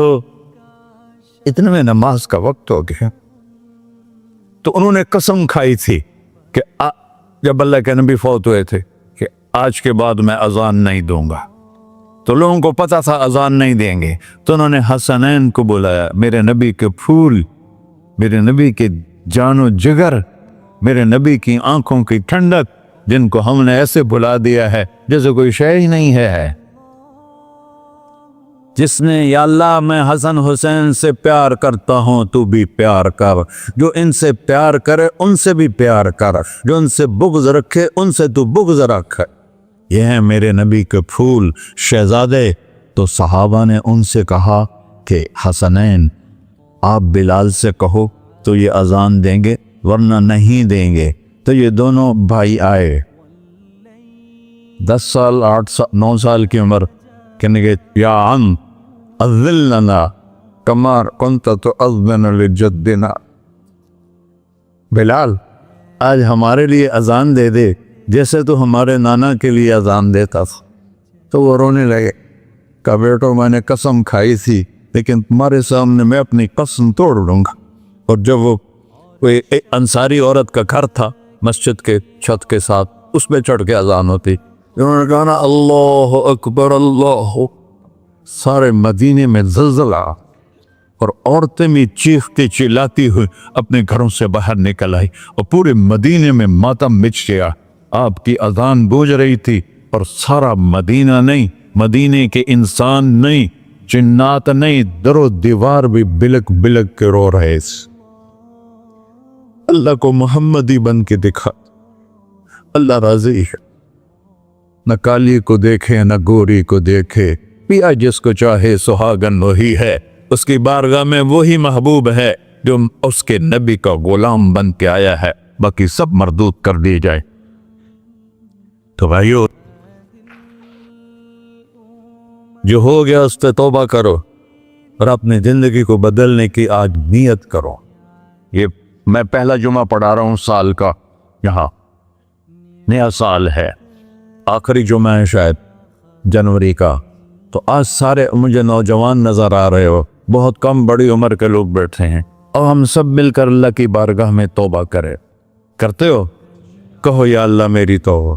اتنے میں نماز کا وقت ہو گیا۔ تو انہوں نے قسم کھائی تھی کہ جب اللہ کے نبی فوت ہوئے تھے کہ آج کے بعد میں اذان نہیں دوں گا۔ تو لوگوں کو پتا تھا اذان نہیں دیں گے، تو انہوں نے حسنین کو بلایا، میرے نبی کے پھول، میرے نبی کے جان و جگر، میرے نبی کی آنکھوں کی ٹھنڈک، جن کو ہم نے ایسے بلا دیا ہے جیسے کوئی شے ہی نہیں ہے۔ جس نے یا اللہ میں حسن حسین سے پیار کرتا ہوں تو بھی پیار کر، جو ان سے پیار کرے ان سے بھی پیار کر، جو ان سے بغض رکھے ان سے تو بغض رکھ۔ یہ ہیں میرے نبی کے پھول شہزادے۔ تو صحابہ نے ان سے کہا کہ حسنین آپ بلال سے کہو تو یہ اذان دیں گے، ورنہ نہیں دیں گے۔ تو یہ دونوں بھائی آئے، 10 سال 8 سال 9 سال کی عمر، کہنے گے یا عم اذن لنا کما کنت تؤذن لجدنا، بلال آج ہمارے لیے اذان دے دے جیسے تو ہمارے نانا کے لیے اذان دیتا تھا۔ تو وہ رونے لگے، کہا بیٹو میں نے قسم کھائی تھی لیکن تمہارے سامنے میں اپنی قسم توڑ لوں گا۔ اور جب وہ کوئی انصاری عورت کا گھر تھا مسجد کے چھت کے ساتھ، اس پہ چڑھ کے اذان ہوتی، انہوں نے کہا نا اللہ اکبر اللہ، سارے مدینے میں زلزلہ، اور عورتیں بھی چیختی چلاتی ہوئی اپنے گھروں سے باہر نکل آئی، اور پورے مدینے میں ماتم مچ گیا۔ آپ کی اذان گونج رہی تھی اور سارا مدینہ نہیں، مدینے کے انسان نہیں، جنات نہیں، در و دیوار بھی بلک بلک کے رو رہے۔ اللہ کو محمدی بن کے دکھا، اللہ راضی ہے، نہ کالی کو دیکھے نہ گوری کو دیکھے، پیا جس کو چاہے سہاگن وہی ہے، اس کی بارگاہ میں وہی محبوب ہے جو اس کے نبی کا غلام بن کے آیا ہے، باقی سب مردود کر دی جائے۔ تو بھائیو جو ہو گیا اس سے توبہ کرو اور اپنی زندگی کو بدلنے کی آج نیت کرو۔ یہ میں پہلا جمعہ پڑھا رہا ہوں سال کا، یہاں نیا سال ہے، آخری جمعہ ہے شاید جنوری کا۔ تو آج سارے مجھے نوجوان نظر آ رہے ہو، بہت کم بڑی عمر کے لوگ بیٹھے ہیں، اور ہم سب مل کر اللہ کی بارگاہ میں توبہ کرتے ہو؟ کہو یا اللہ میری توبہ،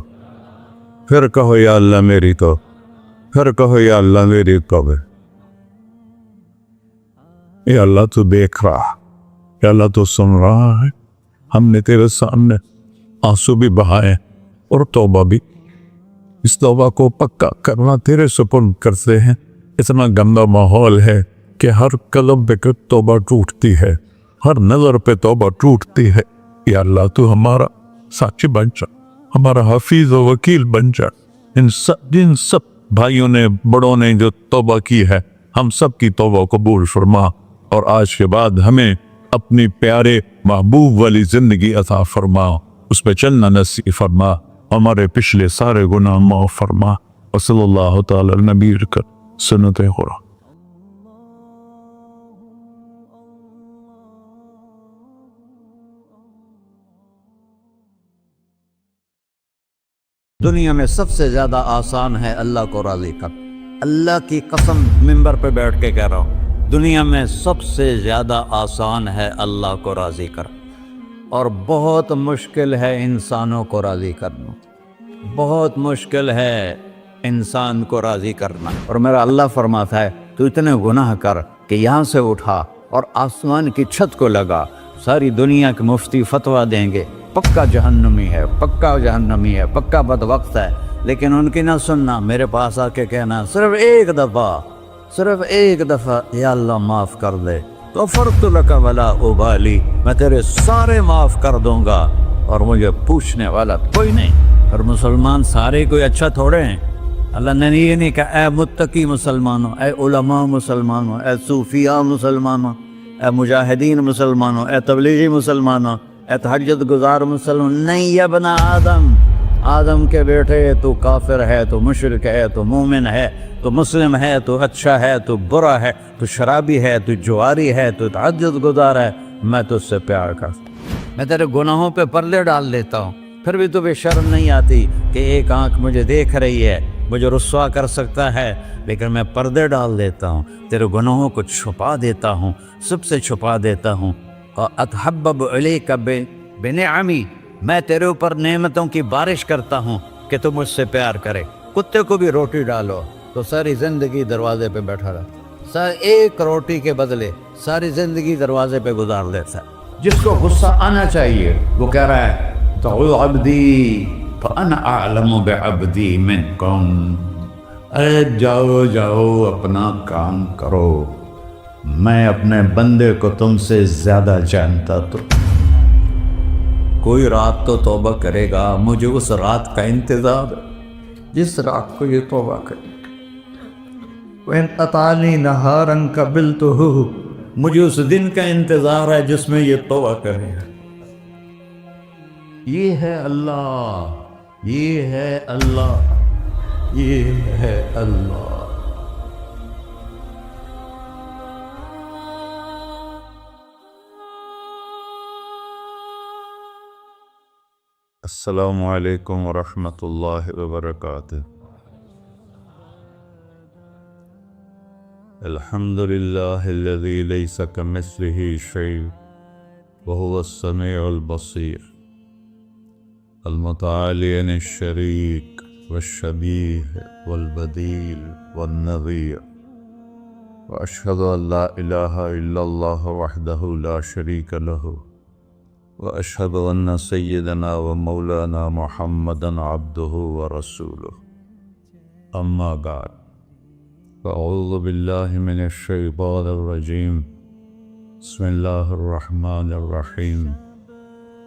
پھر کہو یا اللہ میری توبہ، پھر کہو یا اللہ میری توبہ۔ یا اللہ تو دیکھ رہا، یا اللہ تو سن رہا ہے، ہم نے تیرے سامنے آنسو بھی بہائے اور توبہ بھی، اس توبہ کو پکا کرنا تیرے سپرد کرتے ہیں۔ اتنا گندا ماحول ہے کہ ہر قلب پہ توبہ ٹوٹتی ہے، ہر نظر پہ توبہ ٹوٹتی ہے۔ یا اللہ تو ہمارا ساتھی بن جا، ہمارا حفیظ و وکیل بن جا۔ جن سب بھائیوں نے بڑوں نے جو توبہ کی ہے، ہم سب کی توبہ قبول فرما، اور آج کے بعد ہمیں اپنی پیارے محبوب والی زندگی عطا فرما، اس پہ چلنا نصیب فرما، ہمارے پچھلے سارے گناہ معاف فرما۔ وصلی اللہ تعالی علی نبی کر سنت قرآن۔ دنیا میں سب سے زیادہ آسان ہے اللہ کو راضی کر، اللہ کی قسم منبر پہ بیٹھ کے کہہ رہا ہوں، دنیا میں سب سے زیادہ آسان ہے اللہ کو راضی کر، اور بہت مشکل ہے انسانوں کو راضی کرنا، بہت مشکل ہے انسان کو راضی کرنا۔ اور میرا اللہ فرماتا ہے تو اتنے گناہ کر کہ یہاں سے اٹھا اور آسمان کی چھت کو لگا، ساری دنیا کے مفتی فتویٰ دیں گے پکا جہنمی ہے، پکا جہنمی ہے، پکا بدوقت ہے، لیکن ان کی نہ سننا، میرے پاس آ کے کہنا صرف ایک دفعہ یا اللہ معاف کر دے، غفرت لک ولا ابالی، میں تیرے سارے معاف کر دوں گا اور مجھے پوچھنے والا کوئی نہیں۔ اور مسلمان سارے کوئی اچھا تھوڑے ہیں۔ اللہ نے یہ نہیں کہا اے متقی مسلمانوں، اے علماء مسلمانوں، اے صوفیاء مسلمانوں، اے مجاہدین مسلمانوں، اے تبلیغی مسلمانوں، اے تہجد گزار مسلمان، نہیں یا ابن آدم کے بیٹے، تو کافر ہے، تو مشرک ہے، تو مومن ہے، تو مسلم ہے، تو اچھا ہے، تو برا ہے، تو شرابی ہے، تو جواری ہے، تو تہجد گزار ہے، میں تجھ سے پیار کرتا ہوں، میں تیرے گناہوں پہ پردے ڈال دیتا ہوں، پھر بھی تمہیں شرم نہیں آتی کہ ایک آنکھ مجھے دیکھ رہی ہے، مجھے رسوا کر سکتا ہے، لیکن میں پردے ڈال دیتا ہوں، تیرے گناہوں کو چھپا دیتا ہوں، سب سے چھپا دیتا ہوں۔ اتحبب الیک بنعمی، میں تیرے اوپر نعمتوں کی بارش کرتا ہوں کہ تم مجھ سے پیار کرے۔ کتے کو بھی روٹی ڈالو تو ساری زندگی دروازے پہ بیٹھا رہا، ایک روٹی کے بدلے ساری زندگی دروازے پہ گزار دیتا ہے۔ جس کو غصہ آنا چاہیے وہ کہہ رہا ہے تو عبدی فانا اعلم بعبدی منکم، اے جاؤ اپنا کام کرو، میں اپنے بندے کو تم سے زیادہ جانتا۔ تو کوئی رات تو توبہ کرے گا، مجھے اس رات کا انتظار جس رات کو یہ توبہ کرے۔ وَإِنْ أَطَعَنِي نَهَارًا قَبِلْتُهُ، مجھے اس دن کا انتظار ہے جس میں یہ توبہ کرے گا۔ یہ ہے اللہ، یہ ہے اللہ، یہ ہے اللہ۔ السلام علیکم ورحمۃ اللہ وبرکاتہ۔ الحمد للہ الذی لیس کمثلہ شیء وہو السمیع البصیر، المتعالی عن الشریک والشبیہ والبدیل والنظیر، واشہد ان لا الہ الا اللہ وحدہ لا شریک لہ، واشہد ان سیدنا و مولانا محمدا عبدہ ورسولہ، اما بعد، فاعوذ باللہ من الشیطان الرجیم، بسم اللہ الرحمن الرحیم،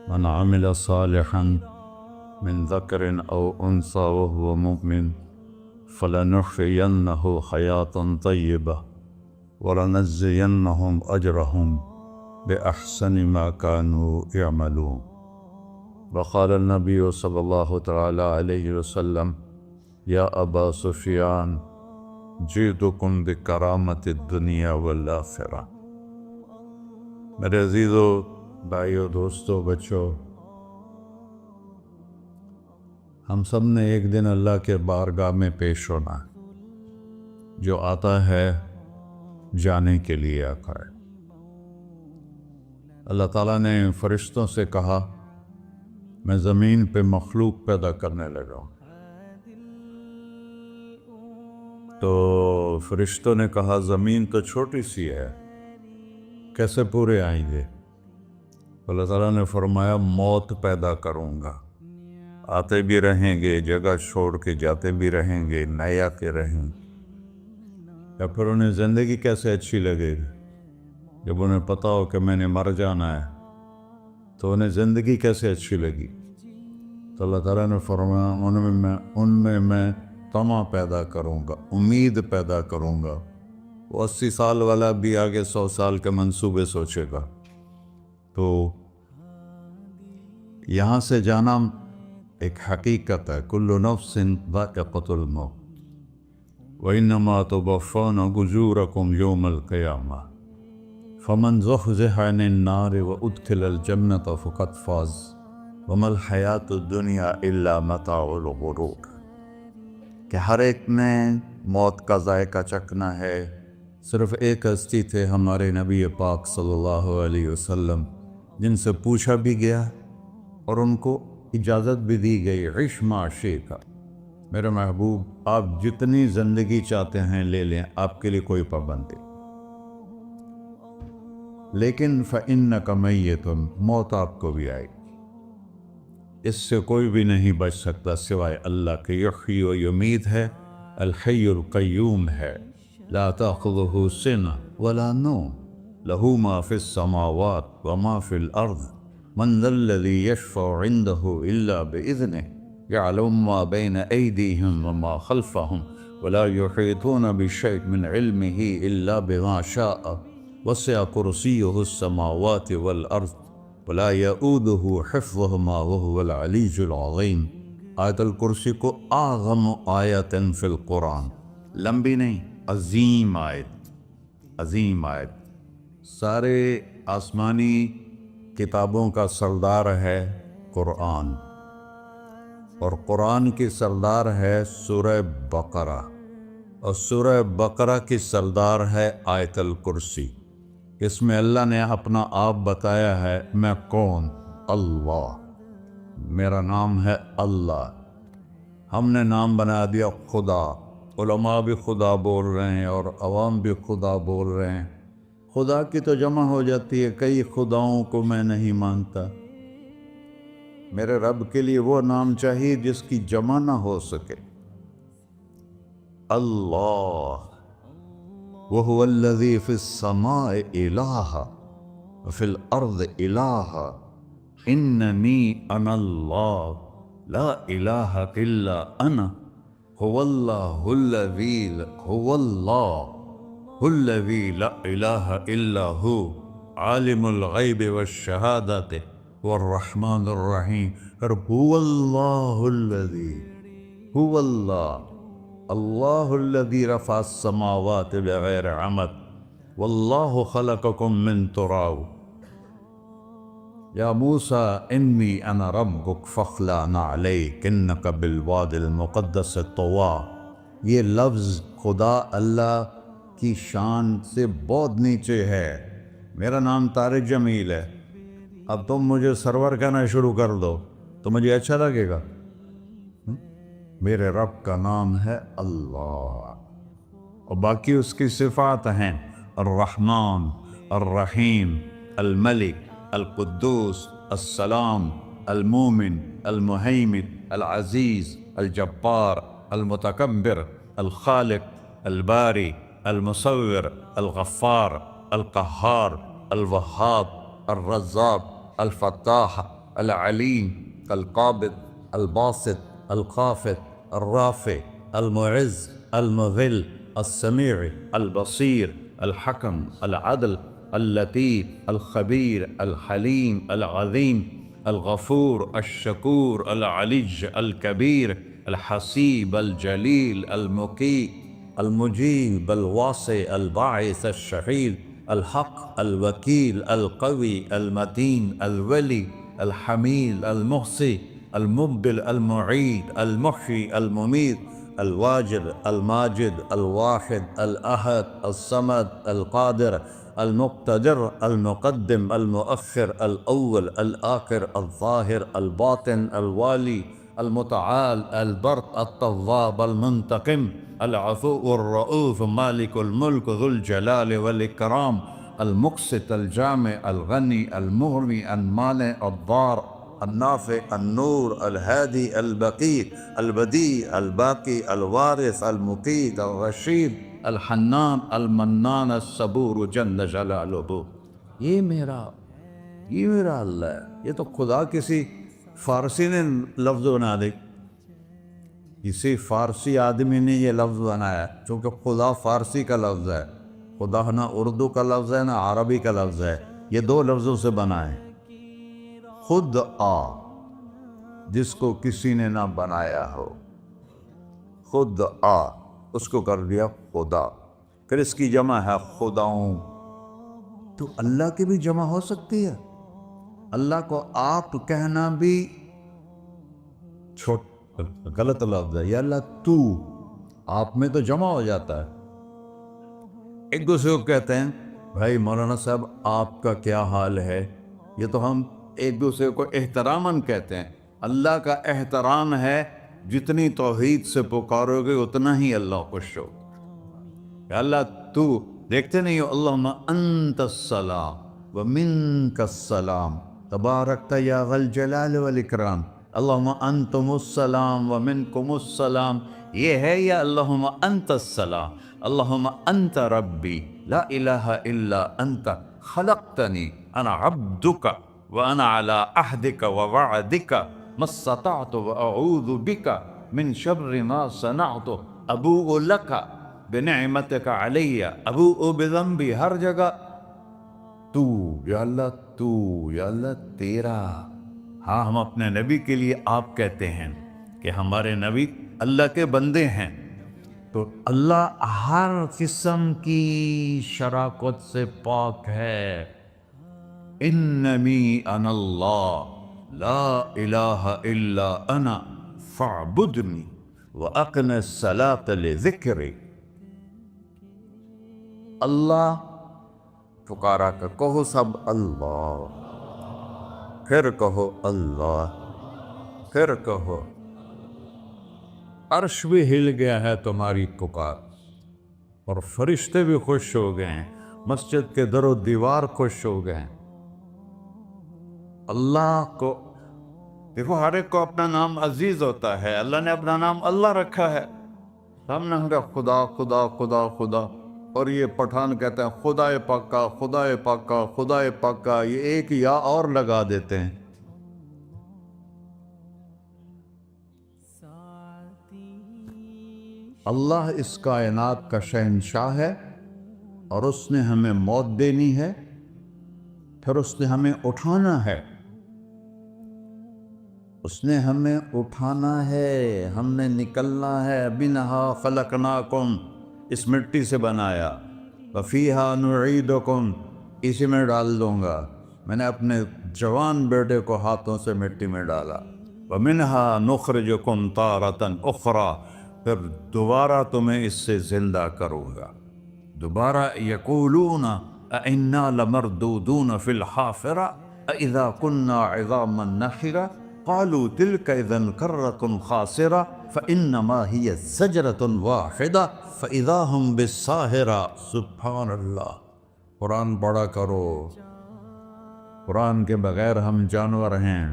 من عمل صالحا من ذکر او انثی وهو مؤمن فلنحیینہ حیاتا طیبہ ولنجزینہم اجرہم بأحسن ما كانوا يعملون۔ وقال النبی صلی اللہ تعالی علیہ وسلم یا ابا سفیان جئتکم بکرامت الدنیا والآخرہ۔ میرے عزیزو، بھائیو، دوستو، بچوں، ہم سب نے ایک دن اللہ کے بارگاہ میں پیش ہونا ہے۔ جو آتا ہے جانے کے لیے آتا ہے۔ اللہ تعالیٰ نے فرشتوں سے کہا میں زمین پہ مخلوق پیدا کرنے لگا ہوں۔ تو فرشتوں نے کہا زمین تو چھوٹی سی ہے، کیسے پورے آئیں گے؟ اللہ تعالیٰ نے فرمایا موت پیدا کروں گا، آتے بھی رہیں گے، جگہ چھوڑ کے جاتے بھی رہیں گے، نئے آتے رہیں گے۔ یا پھر انہیں زندگی کیسے اچھی لگے گی؟ جب انہیں پتا ہو کہ میں نے مر جانا ہے تو انہیں زندگی کیسے اچھی لگی؟ تو اللہ تعالیٰ نے فرمایا ان میں میں طمع پیدا کروں گا، امید پیدا کروں گا۔ وہ 80 سال والا بھی آگے 100 سال کے منصوبے سوچے گا۔ تو یہاں سے جانا ایک حقیقت ہے، کل نفس ذائقۃ الموت وإنما توفون أجوركم يوم القيامة فمن زحزح عن النار وأدخل الجنة فقد فاز وما الحياة الدنيا إلا متاع الغرور۔ کہ ہر ایک نے موت کا ذائقہ چکھنا ہے۔ صرف ایک ہستی تھے ہمارے نبی پاک صلی اللہ علیہ وسلم، جن سے پوچھا بھی گیا اور ان کو اجازت بھی دی گئی، عش ما شئت، میرے محبوب آپ جتنی زندگی چاہتے ہیں لے لیں، آپ کے لیے کوئی پابندی، لیکن فإنک میت، موت آپ کو بھی آئے گی۔ اس سے کوئی بھی نہیں بچ سکتا سوائے اللہ کے. یحیی و یمیت ہے, الحی القیوم ہے, لا تأخذہ سنہ ولا نوم, لہ ما فی السماوات وما فی الارض, من ذا الذی یشفع عنده الا بإذنہ, يعلم ما بين أيديهم وما خلفهم ولا يحيطون بشيء من علمه إلا بما شاء, وسع كرسيه السماوات والأرض ولا يؤوده حفظهما وهو العلي العظيم. آیت الکرسی کو اعظم آیت فی القرآن, لمبی نہیں, عظیم آیت, عظیم آیت. سارے آسمانی کتابوں کا سردار ہے قرآن, اور قرآن کی سردار ہے سورہ بقرہ, اور سورہ بقرہ کی سردار ہے آیت الکرسی. اس میں اللہ نے اپنا آپ بتایا ہے, میں کون؟ اللہ, میرا نام ہے اللہ. ہم نے نام بنا دیا خدا. علماء بھی خدا بول رہے ہیں اور عوام بھی خدا بول رہے ہیں. خدا کی تو جمع ہو جاتی ہے, کئی خداؤں کو میں نہیں مانتا. میرے رب کے لیے وہ نام چاہیے جس کی جمع نہ ہو سکے. اللہ, وَهُوَ الَّذِي فِي السَّمَاءِ إِلَٰهًا وَفِي الْأَرْضِ إِلَٰهًا إِنَّنِي أَنَا اللَّهُ لَا إِلَٰهَ إِلَّا أَنَا هُوَ اللَّهُ الَّذِي لَا إِلَٰهَ إِلَّا هُوَ عَالِمُ الْغَيْبِ وَالشَّهَادَةِ والرحمن الرحیم. هو اللہ الذی, هو اللہ, اللہ الذی رفع السماوات بغیر عمد واللہ خلقکم من تراب. یا موسیٰ انی انا ربک فاخلع نعلیک انک بالوادی المقدس طویٰ. یہ لفظ خدا اللہ کی شان سے بہت نیچے ہے. میرا نام طارق جمیل ہے, اب تم مجھے سرور کہنا شروع کر دو تو مجھے اچھا لگے گا؟ میرے رب کا نام ہے اللہ, اور باقی اس کی صفات ہیں الرحمن, الرحیم, الملک, القدوس, السلام, المومن, المہیمن, العزیز, الجبار, المتکبر, الخالق, الباری, المصور, الغفار, القہار, الوہاب, الرزاق, الفتاح, العلیم, القابض, الباسط, الخافض, الرافع, المعز, المذل, السمیع, البصیر, الحکم, العدل, اللطیف, الخبیر, الحلیم, العظیم, الغفور, الشکور, العلی, الکبیر, الحسیب, الجلیل, المقیت, المجیب, الواسع, الباعث, الشہید, الحق, الوکیل, القوی, المتین, الولی, الحمید, المحصی, المبدل, المعید, المحیی, المميت, الواجد, الماجد, الواحد, الأحد, الصمد, القادر, المقتدر, المقدم, المؤخر, الأول, الآخر, الظاهر, الباطن, الوالي, المتعال, البر, التواب, المنتقم, العفو, الرؤوف, مالك الملك, ذو الجلال والإكرام, المقسط, الجامع, الغني, المغني, المانع, الضار, النافع, النور, الهادي, البقي, البديع, الباقي, الوارث, المقيت, الرشيد, الحنان, المنان, الصبور جل جلالہ. یہ میرا اللہ ہے. یہ تو خدا کسی فارسی نے لفظ بنا دی, کسی فارسی آدمی نے یہ لفظ بنایا, چونکہ خدا فارسی کا لفظ ہے, خدا نہ اردو کا لفظ ہے نہ عربی کا لفظ ہے, یہ دو لفظوں سے بنا ہے. خود آ, جس کو کسی نے نہ بنایا ہو, خود آ, اس کو کر دیا خدا. پھر اس کی جمع ہے خداؤں. تو اللہ کی بھی جمع ہو سکتی ہے. اللہ کو آپ کہنا بھی غلط لفظ ہے. یا اللہ تو, آپ میں تو جمع ہو جاتا ہے. ایک دوسرے کو کہتے ہیں بھائی مولانا صاحب آپ کا کیا حال ہے, یہ تو ہم ایک دوسرے کو احتراماً کہتے ہیں. اللہ کا احترام ہے, جتنی توحید سے پکارو گے اتنا ہی اللہ خوش ہو. کہ اللہ تو, دیکھتے نہیں ہو اللہم انت السلام ومنک السلام تبارکت یا ذا الجلال والاکرام. اللہم انتم السلام و منکم السلام یہ ہے، یا اللہم انت السلام، اللہم انت ربی لا الہ الا انت خلقتنی انا عبدک وانا علی عہدک ووعدک ما استطعت واعوذ بک من شر ما صنعت ابوء لک بنعمتک علی ابوء بذنبی، ہر جگہ تو یا اللہ، تو یا اللہ تیرا۔ ہاں ہم اپنے نبی کے لیے آپ کہتے ہیں کہ ہمارے نبی اللہ کے بندے ہیں، تو اللہ ہر قسم کی شراکت سے پاک ہے۔ اننی انا اللہ لا الہ الا انا فاعبدنی واقم الصلاۃ لذکری۔ اللہ پکارا کر کہو سب اللہ، پھر کہو اللہ، پھر کہو۔ عرش بھی ہل گیا ہے تمہاری پکار، اور فرشتے بھی خوش ہو گئے ہیں، مسجد کے در و دیوار خوش ہو گئے ہیں۔ اللہ کو دیکھو، ہر ایک کو اپنا نام عزیز ہوتا ہے، اللہ نے اپنا نام اللہ رکھا ہے۔ ہم نے کہا خدا خدا خدا خدا، اور یہ پٹھان کہتے ہیں خدا پاکا خدا پاکا خدا پاکا، یہ ایک یا اور لگا دیتے ہیں۔ اللہ اس کائنات کا شہنشاہ ہے، اور اس نے ہمیں موت دینی ہے، پھر اس نے ہمیں اٹھانا ہے، اس نے ہمیں اٹھانا ہے، ہم نے نکلنا ہے۔ منہا خلقناکم، اس مٹی سے بنایا، وفیہا نعیدکم، اسی میں ڈال دوں گا۔ میں نے اپنے جوان بیٹے کو ہاتھوں سے مٹی میں ڈالا۔ ومنہا نخرجکم تارۃ اخری، پھر دوبارہ تمہیں اس سے زندہ کروں گا۔ دوبارہ یقولون اَإِنَّا لَمَرْدُودُونَ فِي الْحَافِرَةِ أَإِذَا كُنَّا عِظَامًا نَخِرَةً قَالُوا تِلْكَ إِذًا كَرَّةٌ خَاسِرَةٌ فَإِنَّمَا هِيَ زَجْرَةٌ وَاحِدَةٌ فَإِذَا هُمْ بِالسَّاهِرَةِ۔ سبحان اللہ، قرآن پڑھا کرو۔ قرآن کے بغیر ہم جانور ہیں،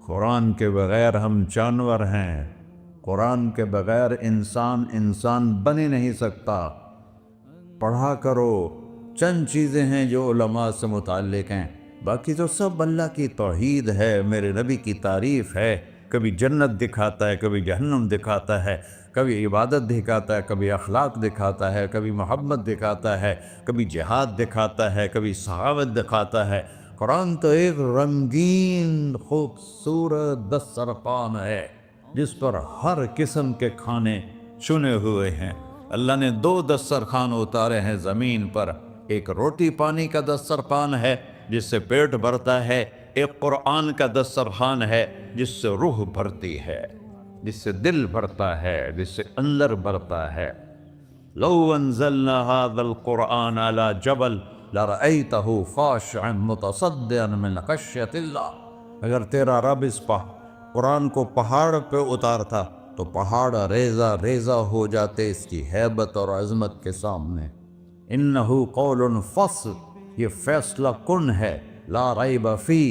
قرآن کے بغیر ہم جانور ہیں، قرآن کے بغیر انسان بن ہی نہیں سکتا۔ پڑھا کرو۔ چند چیزیں ہیں جو علماء سے متعلق ہیں، باقی تو سب اللہ کی توحید ہے، میرے نبی کی تعریف ہے۔ کبھی جنت دکھاتا ہے، کبھی جہنم دکھاتا ہے، کبھی عبادت دکھاتا ہے، کبھی اخلاق دکھاتا ہے، کبھی محبت دکھاتا ہے، کبھی جہاد دکھاتا ہے، کبھی سخاوت دکھاتا ہے۔ قرآن تو ایک رنگین خوبصورت دسترخوان ہے جس پر ہر قسم کے کھانے چنے ہوئے ہیں۔ اللہ نے 2 دسترخوان اتارے ہیں زمین پر، ایک روٹی پانی کا دسترخوان ہے جس سے پیٹ بھرتا ہے، ایک قرآن کا دسترخوان ہے جس سے روح بھرتی ہے، جس سے دل بھرتا ہے، جس سے اندر بھرتا ہے۔ لو انزلنا هذا القرآن على جبل لرأيته خاشعا متصدعا من خشية اللہ۔ اگر تیرا رب اس قرآن کو پہاڑ پہ اتارتا تو پہاڑ ریزہ ریزہ ہو جاتے اس کی ہیبت اور عظمت کے سامنے۔ انہ قول فصل، یہ فیصلہ کن ہے، لا ریب فی،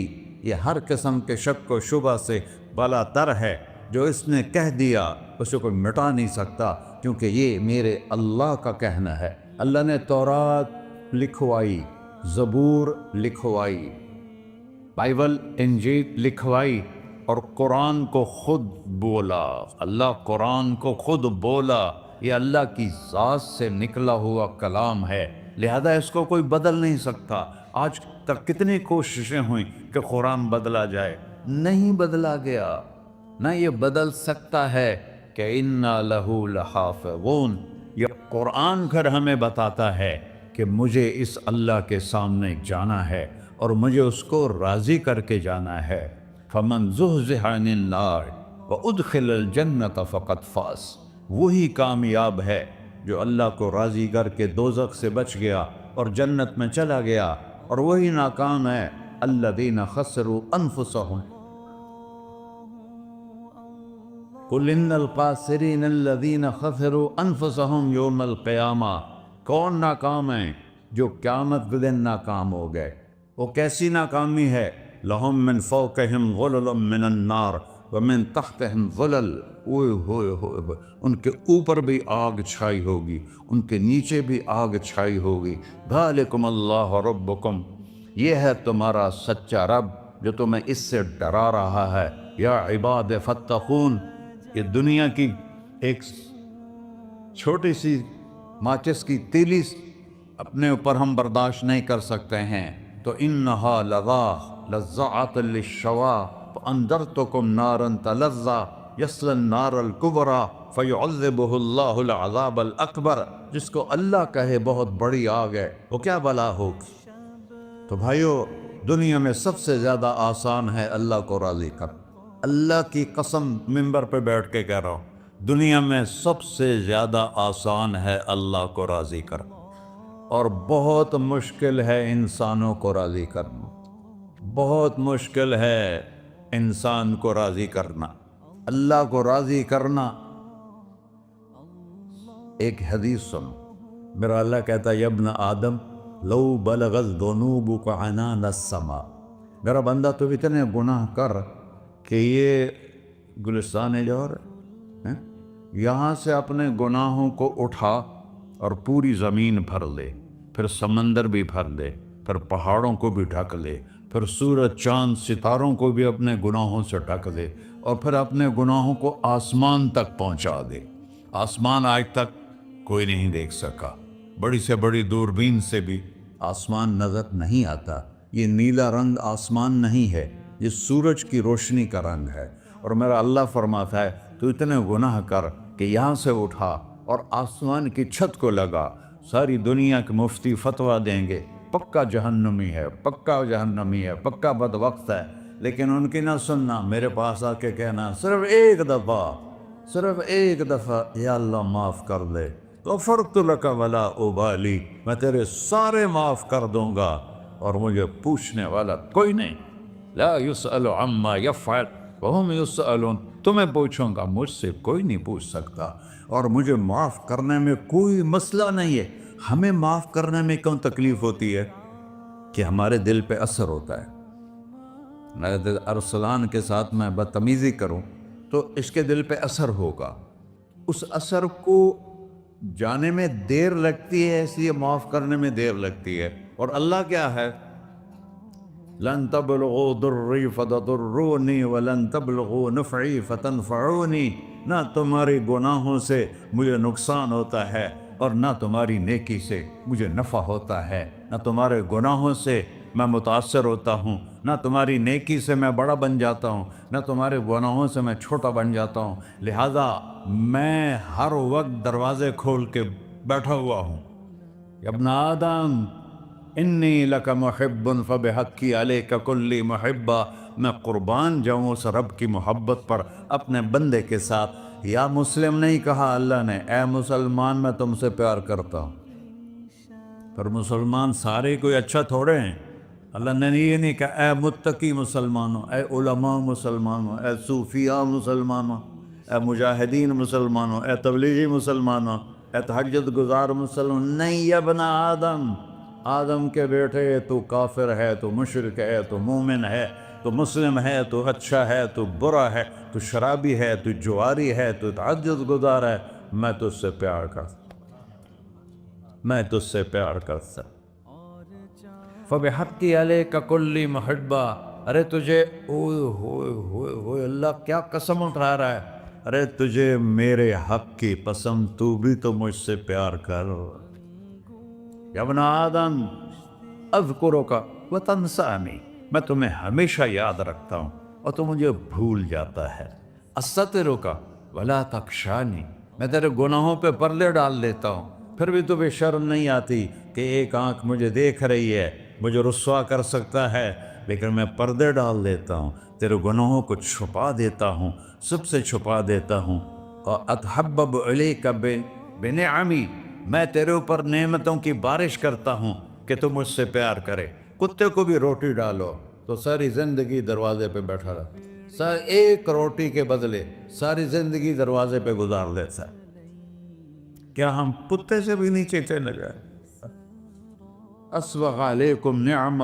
یہ ہر قسم کے شک و شبہ سے بلا تر ہے۔ جو اس نے کہہ دیا اسے کوئی مٹا نہیں سکتا، کیونکہ یہ میرے اللہ کا کہنا ہے۔ اللہ نے تورات لکھوائی، زبور لکھوائی، بائبل انجیل لکھوائی، اور قرآن کو خود بولا۔ اللہ قرآن کو خود بولا، یہ اللہ کی ذات سے نکلا ہوا کلام ہے، لہذا اس کو کوئی بدل نہیں سکتا۔ آج تک کتنی کوششیں ہوئیں کہ قرآن بدلا جائے، نہیں بدلا گیا، نہ یہ بدل سکتا ہے کہ اِنَّا لَهُ لَحَافِظُونَ۔ یہ قرآن پھر ہمیں بتاتا ہے کہ مجھے اس اللہ کے سامنے جانا ہے اور مجھے اس کو راضی کر کے جانا ہے۔ فَمَنْ زُحْزِحَ عَنِ النَّارِ وَأُدْخِلَ الْجَنَّةَ فَقَدْ فَازَ، وہی کامیاب ہے جو اللہ کو راضی کر کے دوزخ سے بچ گیا اور جنت میں چلا گیا، اور وہی ناکام ہے الَّذِينَ خَسِرُوا أَنفُسَهُمْ قُلْ إِنَّ الْخَاسِرِينَ الَّذِينَ خَسِرُوا أَنفُسَهُمْ يَوْمَ الْقِيَامَةِ۔ کون ناکام ہیں؟ جو قیامت کے دن ناکام ہو گئے۔ وہ کیسی ناکامی ہے؟ لہم من فوقہم غلل من النار ومن تحتہم ظلل، اوئے ہوئے ہوئے، ان کے اوپر بھی آگ چھائی ہوگی، ان کے نیچے بھی آگ چھائی ہوگی۔ ذالکم اللہ ربکم، یہ ہے تمہارا سچا رب جو تمہیں اس سے ڈرا رہا ہے۔ یا عباد فاتقون، یہ دنیا کی ایک چھوٹی سی ماچس کی تیلی اپنے اوپر ہم برداشت نہیں کر سکتے ہیں، تو انہا لظا لزعۃ للشوا فانذرتکم نارا تلظی یصلی النار الکبری فیعذبہ اللہ العذاب الاکبر، جس کو اللہ کہے بہت بڑی آگ ہے وہ کیا بلا ہوگی۔ تو بھائیو، دنیا میں سب سے زیادہ آسان ہے اللہ کو راضی کر۔ اللہ کی قسم منبر پہ بیٹھ کے کہہ رہا ہوں، دنیا میں سب سے زیادہ آسان ہے اللہ کو راضی کر، اور بہت مشکل ہے انسانوں کو راضی کرنا، بہت مشکل ہے انسان کو راضی کرنا۔ اللہ کو راضی کرنا، ایک حدیث سنو، میرا اللہ کہتا ہے یا ابن آدم لو بلغت ذنوبک عنان السماء، میرا بندہ تو اتنے گناہ کر کہ یہ گلستان جوہر ہے، یہاں سے اپنے گناہوں کو اٹھا اور پوری زمین بھر لے، پھر سمندر بھی بھر لے، پھر پہاڑوں کو بھی ڈھک لے، پھر سورج چاند ستاروں کو بھی اپنے گناہوں سے ڈھک دے، اور پھر اپنے گناہوں کو آسمان تک پہنچا دے۔ آسمان آج تک کوئی نہیں دیکھ سکا، بڑی سے بڑی دوربین سے بھی آسمان نظر نہیں آتا۔ یہ نیلا رنگ آسمان نہیں ہے، یہ سورج کی روشنی کا رنگ ہے۔ اور میرا اللہ فرماتا ہے تو اتنے گناہ کر کہ یہاں سے اٹھا اور آسمان کی چھت کو لگا، ساری دنیا کے مفتی فتویٰ دیں گے پکا جہنمی ہے، پکا جہنمی ہے، پکا بدبخت ہے، لیکن ان کی نہ سننا، میرے پاس آ کے کہنا صرف ایک دفعہ یا اللہ معاف کر دے، غفرت لک ولا ابالی، میں تیرے سارے معاف کر دوں گا اور مجھے پوچھنے والا کوئی نہیں۔ لا یسأل عما یفعل وہم یسألون، تمہیں پوچھوں گا، مجھ سے کوئی نہیں پوچھ سکتا، اور مجھے معاف کرنے میں کوئی مسئلہ نہیں ہے۔ ہمیں معاف کرنے میں کیوں تکلیف ہوتی ہے؟ کہ ہمارے دل پہ اثر ہوتا ہے۔ میں ارسلان کے ساتھ میں بدتمیزی کروں تو اس کے دل پہ اثر ہوگا، اس اثر کو جانے میں دیر لگتی ہے، اس لیے معاف کرنے میں دیر لگتی ہے۔ اور اللہ کیا ہے؟ لن تبلغوا ضری فتضرونی ولن تبلغوا نفعی فتنفعونی، نہ تمہاری گناہوں سے مجھے نقصان ہوتا ہے اور نہ تمہاری نیکی سے مجھے نفع ہوتا ہے، نہ تمہارے گناہوں سے میں متاثر ہوتا ہوں، نہ تمہاری نیکی سے میں بڑا بن جاتا ہوں، نہ تمہارے گناہوں سے میں چھوٹا بن جاتا ہوں، لہذا میں ہر وقت دروازے کھول کے بیٹھا ہوا ہوں۔ یا ابن آدم انی لک محب فبحقی علیک کلی محبہ، میں قربان جاؤں اس رب کی محبت پر اپنے بندے کے ساتھ۔ یا مسلم نہیں کہا اللہ نے، اے مسلمان میں تم سے پیار کرتا ہوں۔ پر مسلمان سارے کوئی اچھا تھوڑے ہیں، اللہ نے یہ نہیں کہا اے متقی مسلمانوں، اے علماء مسلمانوں، اے صوفیاء مسلمانوں، اے مجاہدین مسلمانوں، اے تبلیغی مسلمانوں، اے تہجد گزار مسلمان، نہیں یا ابن آدم، آدم کے بیٹے، تو کافر ہے، تو مشرک ہے، تو مومن ہے، تو مسلم ہے، تو اچھا ہے، تو برا ہے، تو شرابی ہے، تو جواری ہے، تو تہجد گزار ہے، میں تجھ سے پیار کرتا، میں تجھ سے پیار کرتا۔ فبحقی علیک کلی محبہ، ارے تجھے اوئے ہوئے ہوئے ہوئے، اللہ کیا قسم اٹھا رہا ہے، ارے تجھے میرے حق کی قسم، تو بھی تو مجھ سے پیار کر۔ یا ابن آدم اذکرک وتنسانی، میں تمہیں ہمیشہ یاد رکھتا ہوں اور تو مجھے بھول جاتا ہے۔ استترک ولا تخشانی، میں تیرے گناہوں پہ پردے ڈال دیتا ہوں، پھر بھی تمہیں شرم نہیں آتی کہ ایک آنکھ مجھے دیکھ رہی ہے، مجھے رسوا کر سکتا ہے، لیکن میں پردے ڈال دیتا ہوں، تیرے گناہوں کو چھپا دیتا ہوں، سب سے چھپا دیتا ہوں۔ اور اتحبب الیک بنعمی، میں تیرے اوپر نعمتوں کی بارش کرتا ہوں کہ تو مجھ سے پیار کرے۔ کتے کو بھی روٹی ڈالو تو ساری زندگی دروازے پہ بیٹھا رہا، ایک روٹی کے بدلے ساری زندگی دروازے پہ گزار دیتا ہے۔ کیا ہم کتے سے بھی نیچے چلے گئے؟ اسبغ علیکم نعمہ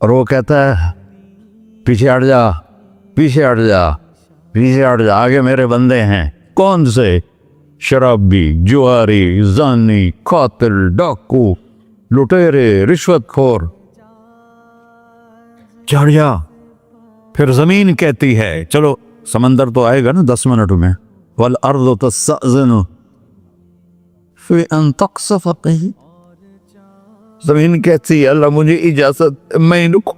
اور وہ کہتا ہے پیچھے ہٹ جا، پیچھے ہٹ جا، پیچھے ہٹ جا، آگے میرے بندے ہیں۔ کون سے؟ شرابی، جواری، زانی، قاتل، ڈاکو، لٹیرے، رشوت خور۔ چڑھ جا۔ پھر زمین کہتی ہے چلو سمندر تو آئے گا نا 10 منٹ میں، والارض تستأذن فی ان تقصف بہ، زمین کہتی ہے اللہ مجھے اجازت، میں ان کو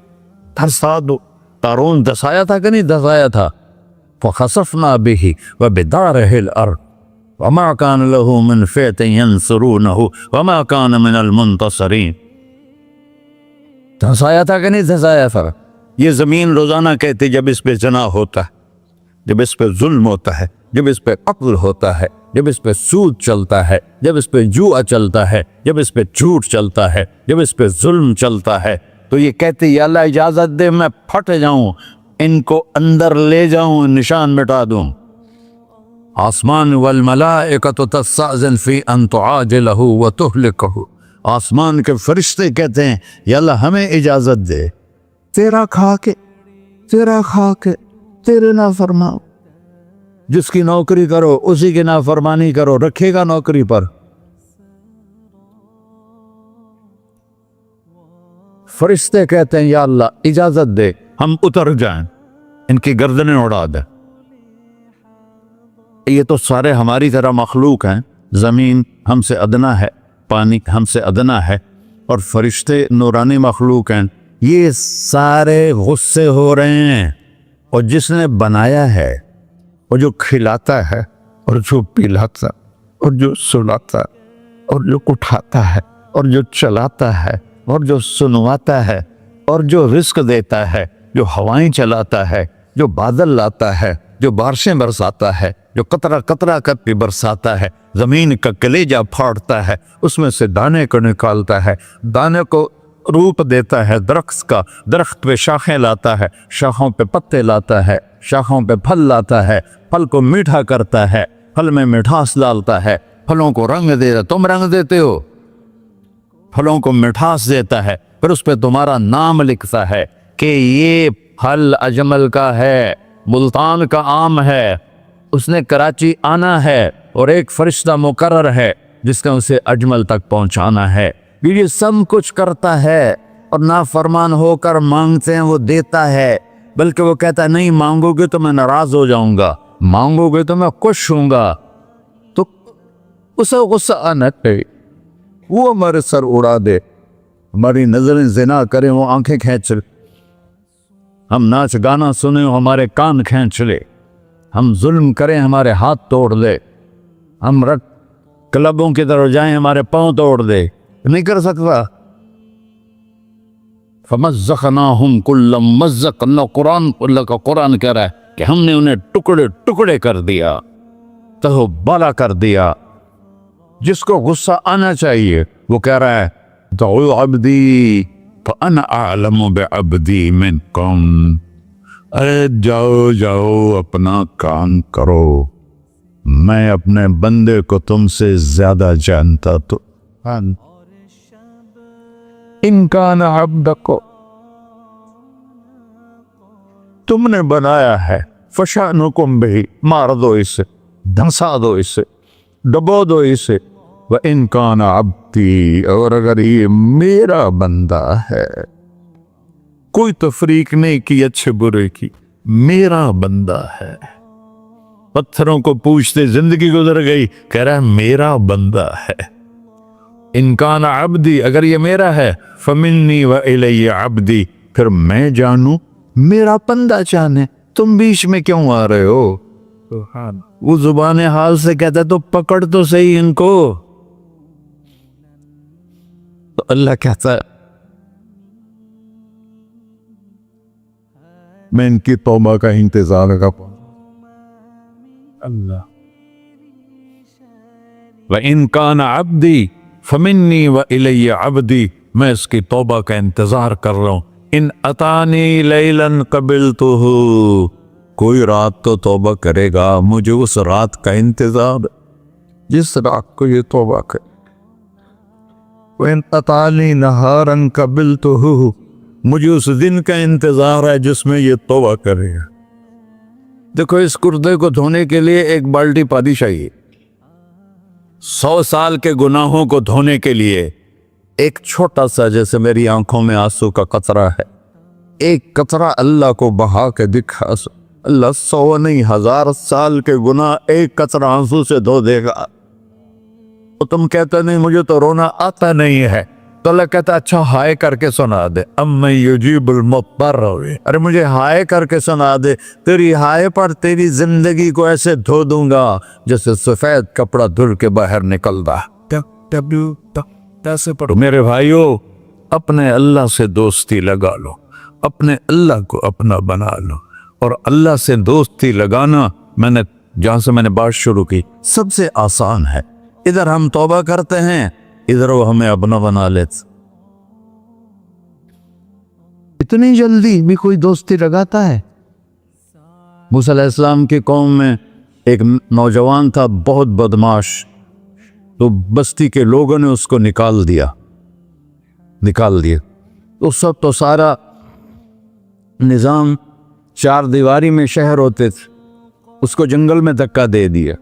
دھسا دو۔ قارون دھسایا تھا کہ نہیں دھسایا تھا؟ فخسفنا به وبداره الارض وما كان له من فئة ينصرونه وما كان من المنتصرين۔ دھسایا تھا کہ نہیں دھسایا تھا؟ یہ زمین روزانہ کہتی جب اس پہ زنا ہوتا ہے، جب اس پہ ظلم ہوتا ہے، جب اس پہ قتل ہوتا ہے، جب اس پہ سود چلتا ہے، جب اس پہ جوا چلتا ہے، جب اس پہ جھوٹ چلتا ہے، جب اس پہ ظلم چلتا ہے، تو یہ کہتے یا اللہ اجازت دے میں پھٹ جاؤں، ان کو اندر لے جاؤں، نشان مٹا دوں۔ آسمان والملائکۃ تستأذن فی ان تعاجلہ وتہلکہ، آسمان کے فرشتے کہتے ہیں یا اللہ ہمیں اجازت دے، تیرا کھا کے تیرے نافرمان، جس کی نوکری کرو اسی کی نافرمانی کرو، رکھے گا نوکری پر؟ فرشتے کہتے ہیں یا اللہ اجازت دے ہم اتر جائیں، ان کی گردنیں اڑا دیں۔ یہ تو سارے ہماری طرح مخلوق ہیں، زمین ہم سے ادنا ہے، پانی ہم سے ادنا ہے، اور فرشتے نورانی مخلوق ہیں، یہ سارے غصے ہو رہے ہیں۔ اور جس نے بنایا ہے، اور جو کھلاتا ہے، اور جو پلاتا، اور جو سلاتا، اور جو اٹھاتا ہے، اور جو چلاتا ہے، اور جو سنواتا ہے، اور جو رزق دیتا ہے، جو ہوائیں چلاتا ہے، جو بادل لاتا ہے، جو بارشیں برساتا ہے، جو قطرہ قطرہ کر کے برساتا ہے، زمین کا کلیجہ پھاڑتا ہے، اس میں سے دانے کو نکالتا ہے، دانے کو روپ دیتا ہے درخت کا، درخت پہ شاخیں لاتا ہے، شاخوں پہ پتے لاتا ہے، شاخوں پہ پھل لاتا ہے، پھل کو میٹھا کرتا ہے، پھل میں مٹھاس ڈالتا ہے، پھلوں کو رنگ دیتا، تم رنگ دیتے ہو، پھلوں کو مٹھاس دیتا ہے، پھر اس پہ تمہارا نام لکھتا ہے کہ یہ پھل اجمل کا ہے، ملتان کا آم ہے، اس نے کراچی آنا ہے، اور ایک فرشتہ مقرر ہے جس کا اسے اجمل تک پہنچانا ہے۔ یہ سب کچھ کرتا ہے، اور نافرمان ہو کر مانگتے ہیں وہ دیتا ہے، بلکہ وہ کہتا ہے نہیں مانگو گے تو میں ناراض ہو جاؤں گا، مانگو گے تو میں خوش ہوں گا۔ تو اسے غصہ آنا چاہیے، وہ ہمارے سر اڑا دے، ہماری نظریں زنا کریں وہ آنکھیں کھینچ لے، ہم ناچ گانا سنیں وہ ہمارے کان کھینچ لے، ہم ظلم کریں ہمارے ہاتھ توڑ دے، ہم کلبوں کی طرف جائیں ہمارے پاؤں توڑ دے، نہیں کر سکتا۔ فَمَزَّقْنَاهُمْ كُلَّ مُمَزَّقٍ، اللہ کا قرآن کہہ رہا ہے کہ ہم نے انہیں ٹکڑے ٹکڑے کر دیا، تہو بالا کر دیا۔ جس کو غصہ آنا چاہیے وہ کہہ رہا ہے دعوا عبدی فأنا أعلم بعبدی منکم، ارے جاؤ جاؤ اپنا کام کرو، میں اپنے بندے کو تم سے زیادہ جانتا تو ان کان عبدک، تم نے بنایا ہے، فشانکم بہ، مار دو اسے، دھنسا دو اسے، ڈبو دو اسے، وَإِن كَانَ عَبْدِي، اور اگر یہ میرا بندہ ہے، کوئی تفریق نہیں کی اچھے برے کی، میرا بندہ ہے۔ پتھروں کو پوچھتے زندگی گزر گئی، کہہ رہا ہے میرا بندہ ہے۔ ان کان عبدی، اگر یہ میرا ہے، فمنی وإلی عبدی، پھر میں جانوں میرا بندہ جانے، تم بیچ میں کیوں آ رہے ہو؟ وہ زبان حال سے کہتا ہے تو پکڑ تو صحیح ان کو۔ تو اللہ کہتا ہے میں ان کی توبہ کا انتظار کروں۔ اللہ وَإِن كَانَ عَبْدِي فَمِنِّي وَإِلَيَّ عَبْدِي، میں اس کی توبہ کا انتظار کر رہا ہوں۔ ان اتانی لیلاً قبلتہ، کوئی رات تو توبہ کرے گا، مجھے اس رات کا انتظار، جس رات کو یہ توبہ کرے۔ وَإِنْ أَطَانِي نَهَارًا قَبِلْتُهُ، مجھے اس دن کا انتظار ہے جس میں یہ توبہ کرے گا۔ دیکھو اس کردے کو دھونے کے لیے ایک بالٹی پانی چاہیے، 100 سال کے گناہوں کو دھونے کے لیے ایک چھوٹا سا، جیسے میری آنکھوں میں آنسو کا قطرہ ہے، ایک قطرہ اللہ کو بہا کے دکھا، اللہ 100 نہیں 1000 سال کے گناہ ایک قطرہ آنسو سے دھو دے گا۔ تو تم کہتے نہیں مجھے تو رونا آتا نہیں ہے، تو اللہ کہتا اچھا ہائے کر کے سنا دے، اما یجیب المضطر، ارے مجھے ہائے کر کے سنا دے، تیری ہائے پر تیری زندگی کو ایسے دھو دوں گا جیسے سفید کپڑا دھل کے باہر نکلتا۔ میرے بھائیو، اپنے اللہ سے دوستی لگا لو، اپنے اللہ کو اپنا بنا لو، اور اللہ سے دوستی لگانا جہاں سے میں نے بات شروع کی سب سے آسان ہے۔ ادھر ہم توبہ کرتے ہیں، ادھر وہ ہمیں اپنا بنا لیتے۔ اتنی جلدی بھی کوئی دوستی لگاتا ہے؟ موسیٰ علیہ السلام کی قوم میں ایک نوجوان تھا بہت بدماش، تو بستی کے لوگوں نے اس کو نکال دیا۔ اس وقت تو سارا نظام 4 دیواری میں شہر ہوتے تھے، اس کو جنگل میں دھکا دے دیا۔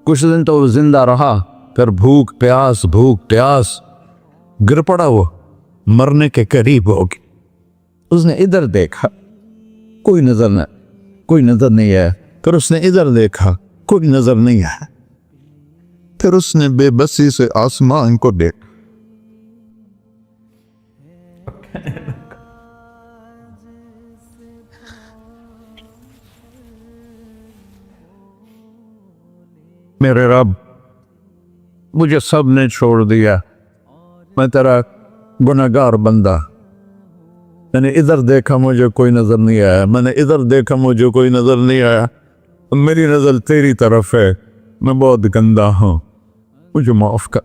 کچھ دن تو وہ زندہ رہا، پھر بھوک پیاس گر پڑا، وہ مرنے کے قریب ہو گیا۔ اس نے ادھر دیکھا، کوئی نظر نہیں آیا، پھر اس نے ادھر دیکھا، کوئی نظر نہیں آیا، پھر اس نے بے بسی سے آسمان کو دیکھا۔ میرے رب، مجھے سب نے چھوڑ دیا، میں تیرا گناہگار بندہ، میں نے ادھر دیکھا مجھے کوئی نظر نہیں آیا، میں نے ادھر دیکھا مجھے کوئی نظر نہیں آیا، میری نظر تیری طرف ہے، میں بہت گندا ہوں، مجھے معاف کر۔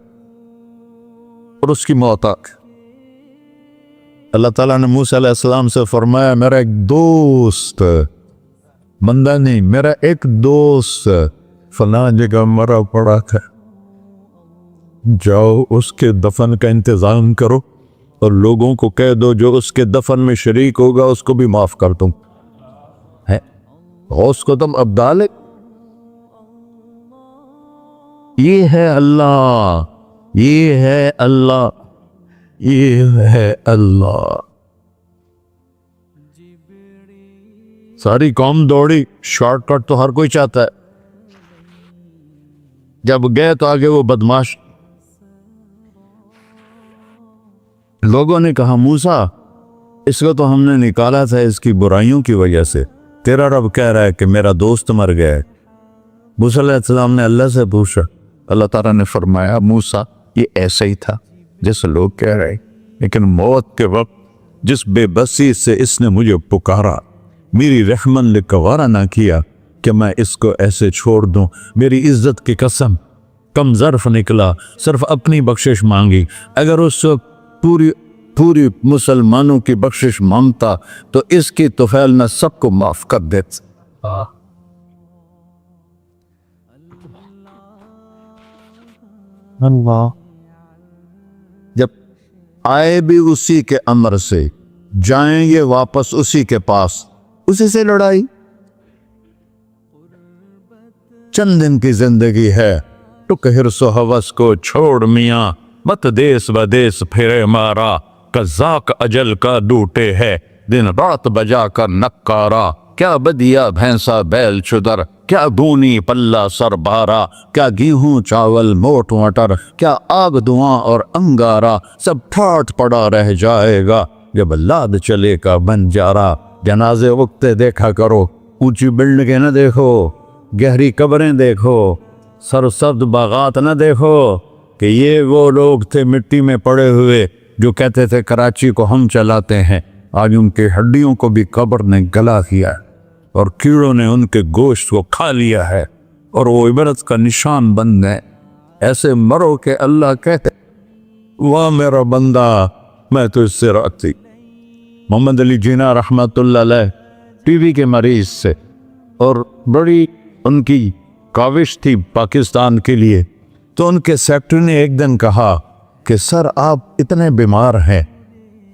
اور اس کی موت آ گئی۔ اللہ تعالیٰ نے موسیٰ علیہ السلام سے فرمایا میرا ایک دوست، بندہ نہیں، میرا ایک دوست فلاں جگہ مرا پڑا تھا، جاؤ اس کے دفن کا انتظام کرو اور لوگوں کو کہہ دو جو اس کے دفن میں شریک ہوگا اس کو بھی معاف کر دوں۔ غوث کو تم اب ڈالے، یہ ہے اللہ، یہ ہے اللہ، یہ ہے اللہ۔ ساری قوم دوڑی، شارٹ کٹ تو ہر کوئی چاہتا ہے، جب گئے تو آگے وہ بدماش۔ لوگوں نے کہا موسیٰ اس کو تو ہم نے نکالا تھا اس کی برائیوں کی وجہ سے، تیرا رب کہہ رہا ہے کہ میرا دوست مر گیا ہے۔ موسیٰ علیہ السلام نے اللہ سے پوچھا، اللہ تعالیٰ نے فرمایا موسیٰ یہ ایسا ہی تھا جیسے لوگ کہہ رہے، لیکن موت کے وقت جس بے بسی سے اس نے مجھے پکارا، میری رحمن نے گوارا نہ کیا کہ میں اس کو ایسے چھوڑ دوں، میری عزت کی قسم کم ظرف نکلا، صرف اپنی بخشش مانگی۔ اگر اس وقت پوری مسلمانوں کی بخشش مانگتا تو اس کی طفیل نہ سب کو معاف کر دیتا۔ اللہ جب آئے بھی اسی کے امر سے، جائیں گے واپس اسی کے پاس، اسی سے لڑائی۔ چند دن کی زندگی ہے، ٹک حرص و ہوس کو چھوڑ میاں، مت دیس بدیس پھرے مارا، قزاق اجل کا ڈوٹے ہے، دن رات بجا کر نکارا، کیا بدیا بھینسا بیل چدر، کیا بونی پلہ سر بارا، کیا گیہوں چاول موٹ مٹر، کیا آگ دھواں اور انگارا، سب ٹھاٹ پڑا رہ جائے گا جب لاد چلے کا بنجارا۔ جنازے اگتے دیکھا کرو، اونچی بلڈنگیں نہ دیکھو، گہری قبریں دیکھو، سرسبز باغات نہ دیکھو کہ یہ وہ لوگ تھے مٹی میں پڑے ہوئے جو کہتے تھے کراچی کو ہم چلاتے ہیں، آج ان کے ہڈیوں کو بھی قبر نے گلا دیا اور کیڑوں نے ان کے گوشت کو کھا لیا ہے اور وہ عبرت کا نشان بن گئے۔ ایسے مرو کہ اللہ کہتے واہ میرا بندہ میں تو اس سے راضی۔ محمد علی جناح رحمۃ اللہ علیہ ٹی بی کے مریض سے، اور بڑی ان کی کاوش تھی پاکستان کے لیے، تو ان کے سیکٹری نے ایک دن کہا کہ سر آپ اتنے بیمار ہیں،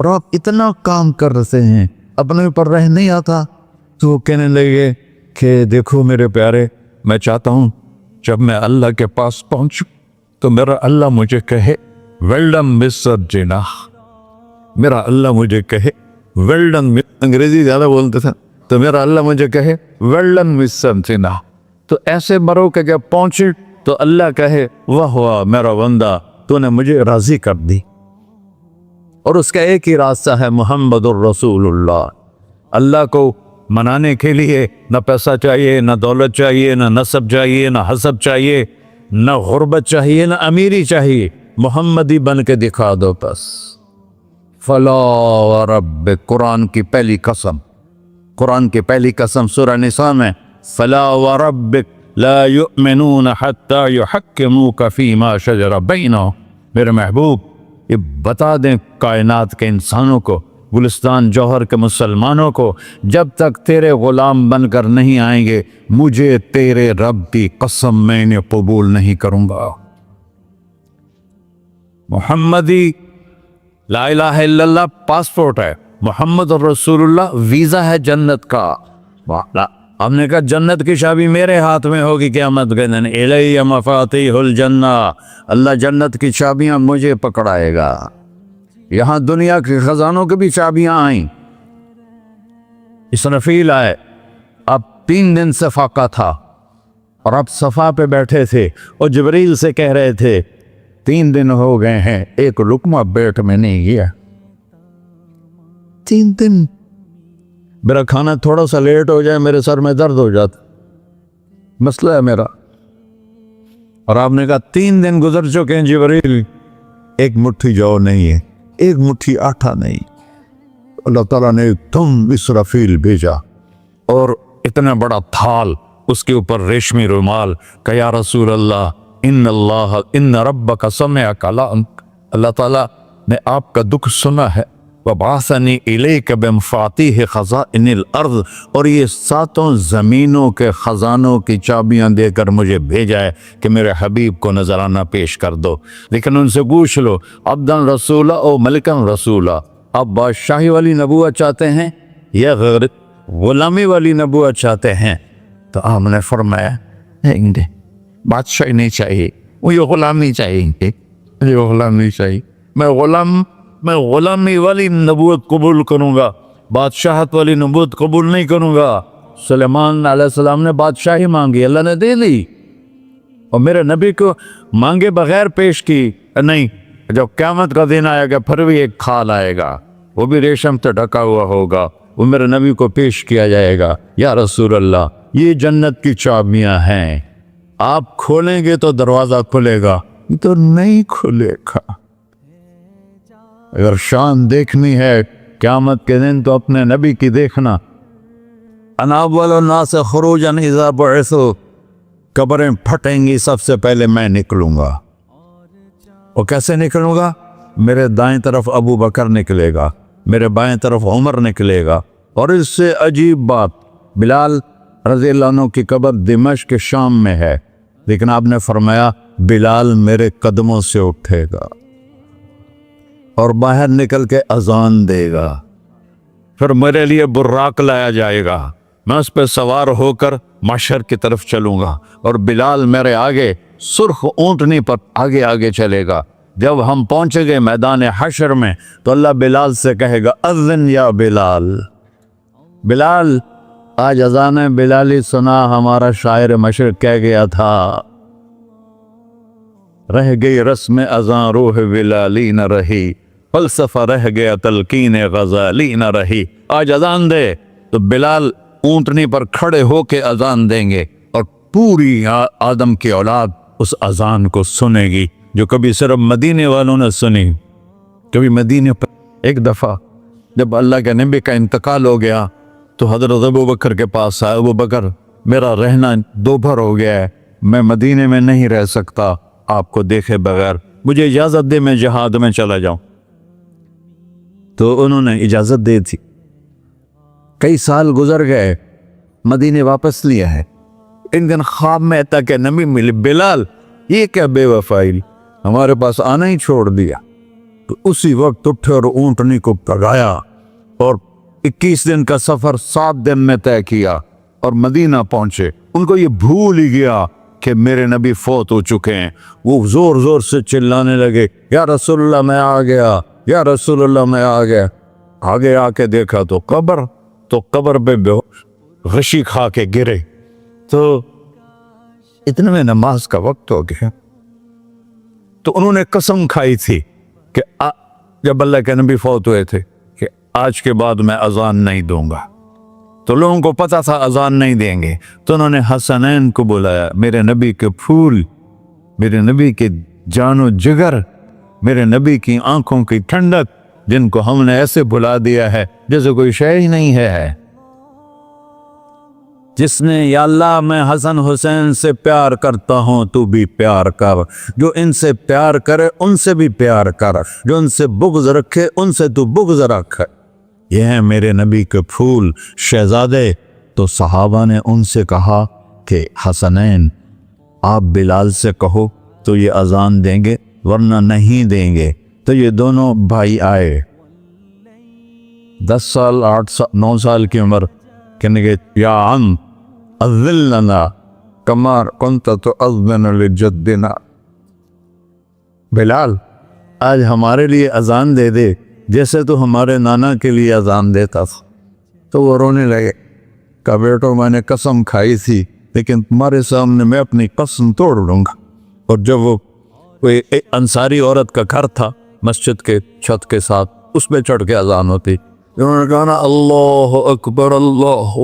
اور آپ اتنا کام کر رہے ہیں اپنے اوپر رہ نہیں آتا. تو وہ کہنے لگے کہ دیکھو میرے پیارے، میں چاہتا ہوں جب میں اللہ کے پاس پہنچوں تو میرا اللہ مجھے کہے ویل ڈن مسٹر جینا. میرا اللہ مجھے کہے ویل ڈن. انگریزی زیادہ بولتے تھے تو میرا اللہ مجھے کہے ویل ڈن مسٹر جینا. تو ایسے مرو کہ جب پہنچے تو اللہ کہے واہ واہ میرا بندہ، تو نے مجھے راضی کر دی. اور اس کا ایک ہی راستہ ہے محمد الرسول اللہ. اللہ کو منانے کے لیے نہ پیسہ چاہیے، نہ دولت چاہیے، نہ نسب چاہیے، نہ حسب چاہیے، نہ غربت چاہیے، نہ امیری چاہیے. محمدی بن کے دکھا دو بس. فلا وربک، قرآن کی پہلی قسم، قرآن کی پہلی قسم سورہ نساء میں، فلا وربک لا یؤمنون حتی یحکموک فیما شجر بینہم. میرے محبوب یہ بتا دیں کائنات کے انسانوں کو، گلستان جوہر کے مسلمانوں کو، جب تک تیرے غلام بن کر نہیں آئیں گے مجھے تیرے رب کی قسم میں انہیں قبول نہیں کروں گا. محمدی لا الہ الا اللہ پاسپورٹ ہے، محمد رسول اللہ ویزا ہے جنت کا. ہم نے کہا جنت کی چابی میرے ہاتھ میں ہوگی قیامت کے دن. الی مفاتیح الجنہ، اللہ جنت کی چابیاں مجھے پکڑائے گا. یہاں دنیا کے خزانوں کی بھی چابیاں آئیں. اسرافیل آئے، اب 3 دن سے فاقہ تھا اور اب صفا پہ بیٹھے تھے اور جبریل سے کہہ رہے تھے 3 دن ہو گئے ہیں ایک لقمہ پیٹ میں نہیں گیا. 3 دن میرا کھانا تھوڑا سا لیٹ ہو جائے میرے سر میں درد ہو جاتا، مسئلہ ہے میرا. اور آپ نے کہا 3 دن گزر چکے ہیں جبریل، ایک مٹھی جو نہیں ہے، ایک مٹھی آٹا نہیں. اللہ تعالیٰ نے تم اسرافیل بھیجا اور اتنا بڑا تھال، اس کے اوپر ریشمی رومال، کہ یا رسول اللہ ان ربک سمع کلامک، اللہ تعالیٰ نے آپ کا دکھ سنا ہے. وَبَعَثَنِي إِلَيْكَ بِمَفَاتِيحِ خَزَائِنِ الْأَرْضِ، اور یہ 7 زمینوں کے خزانوں کی چابیاں دے کر مجھے بھیجا ہے کہ میرے حبیب کو نذرانہ پیش کر دو. لیکن ان سے پوچھ لو عبدن رسولہ او ملکن رسولہ، آپ بادشاہی والی نبوت چاہتے ہیں یا غیر غلامی والی نبوت چاہتے ہیں؟ تو آپ نے فرمایا نہیں، بادشاہی نہیں چاہیے، مجھے غلامی چاہیے، مجھے غلامی چاہیے. میں غلامی والی نبوت قبول کروں گا، بادشاہت والی نبوت قبول نہیں کروں گا. سلیمان علیہ السلام نے بادشاہی مانگی، اللہ نے دے دی، اور میرے نبی کو مانگے بغیر پیش کی نہیں. جب قیامت کا دن آئے گا پھر بھی ایک کھال آئے گا، وہ بھی ریشم سے ڈھکا ہوا ہوگا، وہ میرے نبی کو پیش کیا جائے گا. یا رسول اللہ یہ جنت کی چابیاں ہیں، آپ کھولیں گے تو دروازہ کھلے گا، یہ تو نہیں کھلے گا. اگر شان دیکھنی ہے قیامت کے دن تو اپنے نبی کی دیکھنا. انا اول الناس خروجا اذا بعثوا، قبریں پھٹیں گی سب سے پہلے میں نکلوں گا. اور کیسے نکلوں گا؟ میرے دائیں طرف ابو بکر نکلے گا، میرے بائیں طرف عمر نکلے گا. اور اس سے عجیب بات، بلال رضی اللہ عنہ کی قبر دمشق کے شام میں ہے، لیکن آپ نے فرمایا بلال میرے قدموں سے اٹھے گا اور باہر نکل کے اذان دے گا. پھر میرے لیے براق لایا جائے گا، میں اس پہ سوار ہو کر محشر کی طرف چلوں گا، اور بلال میرے آگے سرخ اونٹنی پر آگے آگے چلے گا. جب ہم پہنچے گئے میدان حشر میں تو اللہ بلال سے کہے گا اذن یا بلال. بلال آج اذان بلالی سنا، ہمارا شاعر مشرق کہہ گیا تھا رہ گئی رسم اذان روح بلالی نہ رہی، فلسفہ رہ گیا تلقین غزالی نہ رہی. آج اذان دے تو بلال اونٹنی پر کھڑے ہو کے اذان دیں گے، اور پوری آدم کی اولاد اس اذان کو سنے گی جو کبھی صرف مدینے والوں نے سنی. کبھی مدینے پر ایک دفعہ جب اللہ کے نبی کا انتقال ہو گیا تو حضرت ابو بکر کے پاس آئے، ابو بکر میرا رہنا دوپہر ہو گیا ہے، میں مدینے میں نہیں رہ سکتا آپ کو دیکھے بغیر، مجھے اجازت دے میں جہاد میں چلا جاؤں. تو انہوں نے اجازت دے تھی. کئی سال گزر گئے، مدینے واپس لیا ہے. ایک دن خواب میں تک نبی ملے، بلال یہ کیا بے وفائی، ہمارے پاس آنا ہی چھوڑ دیا. تو اسی وقت اٹھے اور اونٹنی کو پگایا اور 21 دن کا سفر 7 دن میں طے کیا اور مدینہ پہنچے۔ ان کو یہ بھول ہی گیا کہ میرے نبی فوت ہو چکے ہیں۔ وہ زور زور سے چلانے لگے، یا رسول اللہ میں آ گیا، یا رسول اللہ میں آ گیا۔ آگے آ کے دیکھا تو قبر پہ غشی کھا کے گرے۔ تو اتنے میں نماز کا وقت ہو گیا۔ تو انہوں نے قسم کھائی تھی کہ جب اللہ کے نبی فوت ہوئے تھے کہ آج کے بعد میں اذان نہیں دوں گا۔ تو لوگوں کو پتا تھا اذان نہیں دیں گے، تو انہوں نے حسنین کو بلایا، میرے نبی کے پھول، میرے نبی کے جان و جگر، میرے نبی کی آنکھوں کی ٹھنڈک، جن کو ہم نے ایسے بلا دیا ہے جیسے کوئی شے ہی نہیں ہے۔ جس نے یا اللہ میں حسن حسین سے پیار کرتا ہوں تو بھی پیار کر، جو ان سے پیار کرے ان سے بھی پیار کر، جو ان سے بغض رکھے ان سے تو بغض رکھ۔ یہ ہیں میرے نبی کے پھول شہزادے۔ تو صحابہ نے ان سے کہا کہ حسنین آپ بلال سے کہو تو یہ اذان دیں گے، ورنہ نہیں دیں گے۔ تو یہ دونوں بھائی آئے، 10 سال 8 سال 9 سال کی عمر، کہنے گے یا عم اذن لنا کما کنت تؤذن لجدنا، بلال آج ہمارے لیے اذان دے دے جیسے تو ہمارے نانا کے لیے اذان دیتا تھا۔ تو وہ رونے لگے، کہا بیٹو میں نے قسم کھائی تھی لیکن تمہارے سامنے میں اپنی قسم توڑ لوں گا۔ اور جب وہ کوئی انصاری عورت کا گھر تھا مسجد کے چھت کے ساتھ، اس پہ چڑھ کے اذان ہوتی، انہوں نے کہا نا اللہ اکبر اللہ،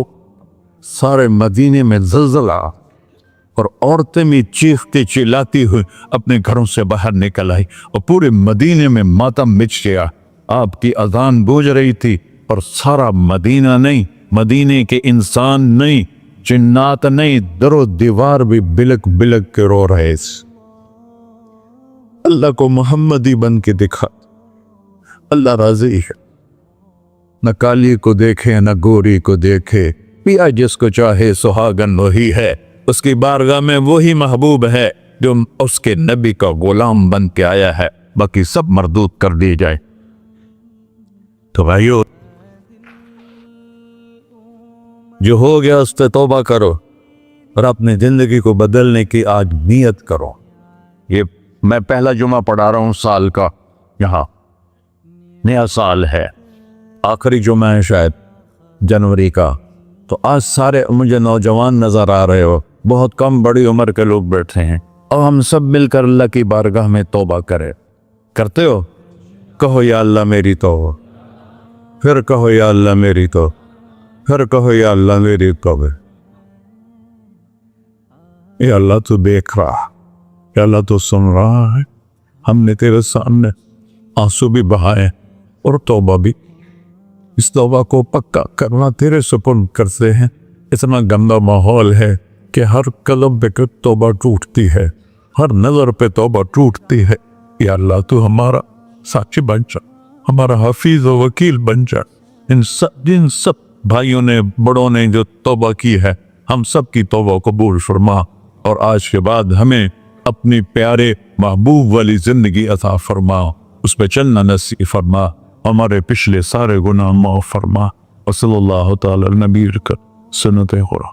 سارے مدینے میں زلزلہ، اور عورتیں بھی چیختی چلاتی ہوئی اپنے گھروں سے باہر نکل آئی، اور پورے مدینے میں ماتم مچ گیا۔ آپ کی اذان گونج رہی تھی اور سارا مدینہ نہیں، مدینے کے انسان نہیں، جنات نہیں، در و دیوار بھی بلک بلک کے رو رہے تھے۔ اللہ کو محمدی بن کے دکھا، اللہ راضی ہے، نہ کالی کو دیکھے نہ گوری کو دیکھے، پیا جس کو چاہے سہاگن وہی ہے، اس کی بارگاہ میں وہی محبوب ہے جو اس کے نبی کا غلام بن کے آیا ہے، باقی سب مردود کر دی جائے۔ تو بھائیو جو ہو گیا اس پہ توبہ کرو اور اپنی زندگی کو بدلنے کی آج نیت کرو۔ یہ میں پہلا جمعہ پڑھا رہا ہوں سال کا، یہاں نیا سال ہے، آخری جمعہ ہے شاید جنوری کا۔ تو آج سارے مجھے نوجوان نظر آ رہے ہو، بہت کم بڑی عمر کے لوگ بیٹھے ہیں، اور ہم سب مل کر اللہ کی بارگاہ میں توبہ کرتے ہو؟ کہو یا اللہ میری توبہ، پھر کہو یا اللہ میری توبہ، پھر کہو یا اللہ میری توبہ۔ یا اللہ تو دیکھ رہا، یا اللہ تو سن رہا ہے، ہم نے تیرے سامنے آنسو بھی بہائے اور توبہ بھی، اس توبہ کو پکا کرنا تیرے سپرد کرتے ہیں۔ اتنا گندا ماحول ہے کہ ہر قلب پہ توبہ ٹوٹتی ہے، ہر نظر پہ توبہ ٹوٹتی ہے۔ یا اللہ تو ہمارا ساتھی بن جا، ہمارا حفیظ و وکیل بن جا۔ جن سب بھائیوں نے بڑوں نے جو توبہ کی ہے، ہم سب کی توبہ قبول فرما، اور آج کے بعد ہمیں اپنی پیارے محبوب والی زندگی عطا فرما، اس پہ چلنا نصیب فرما، ہمارے پچھلے سارے گناہ معاف فرما۔ وصلی اللہ تعالی نبی کر سنت خورا۔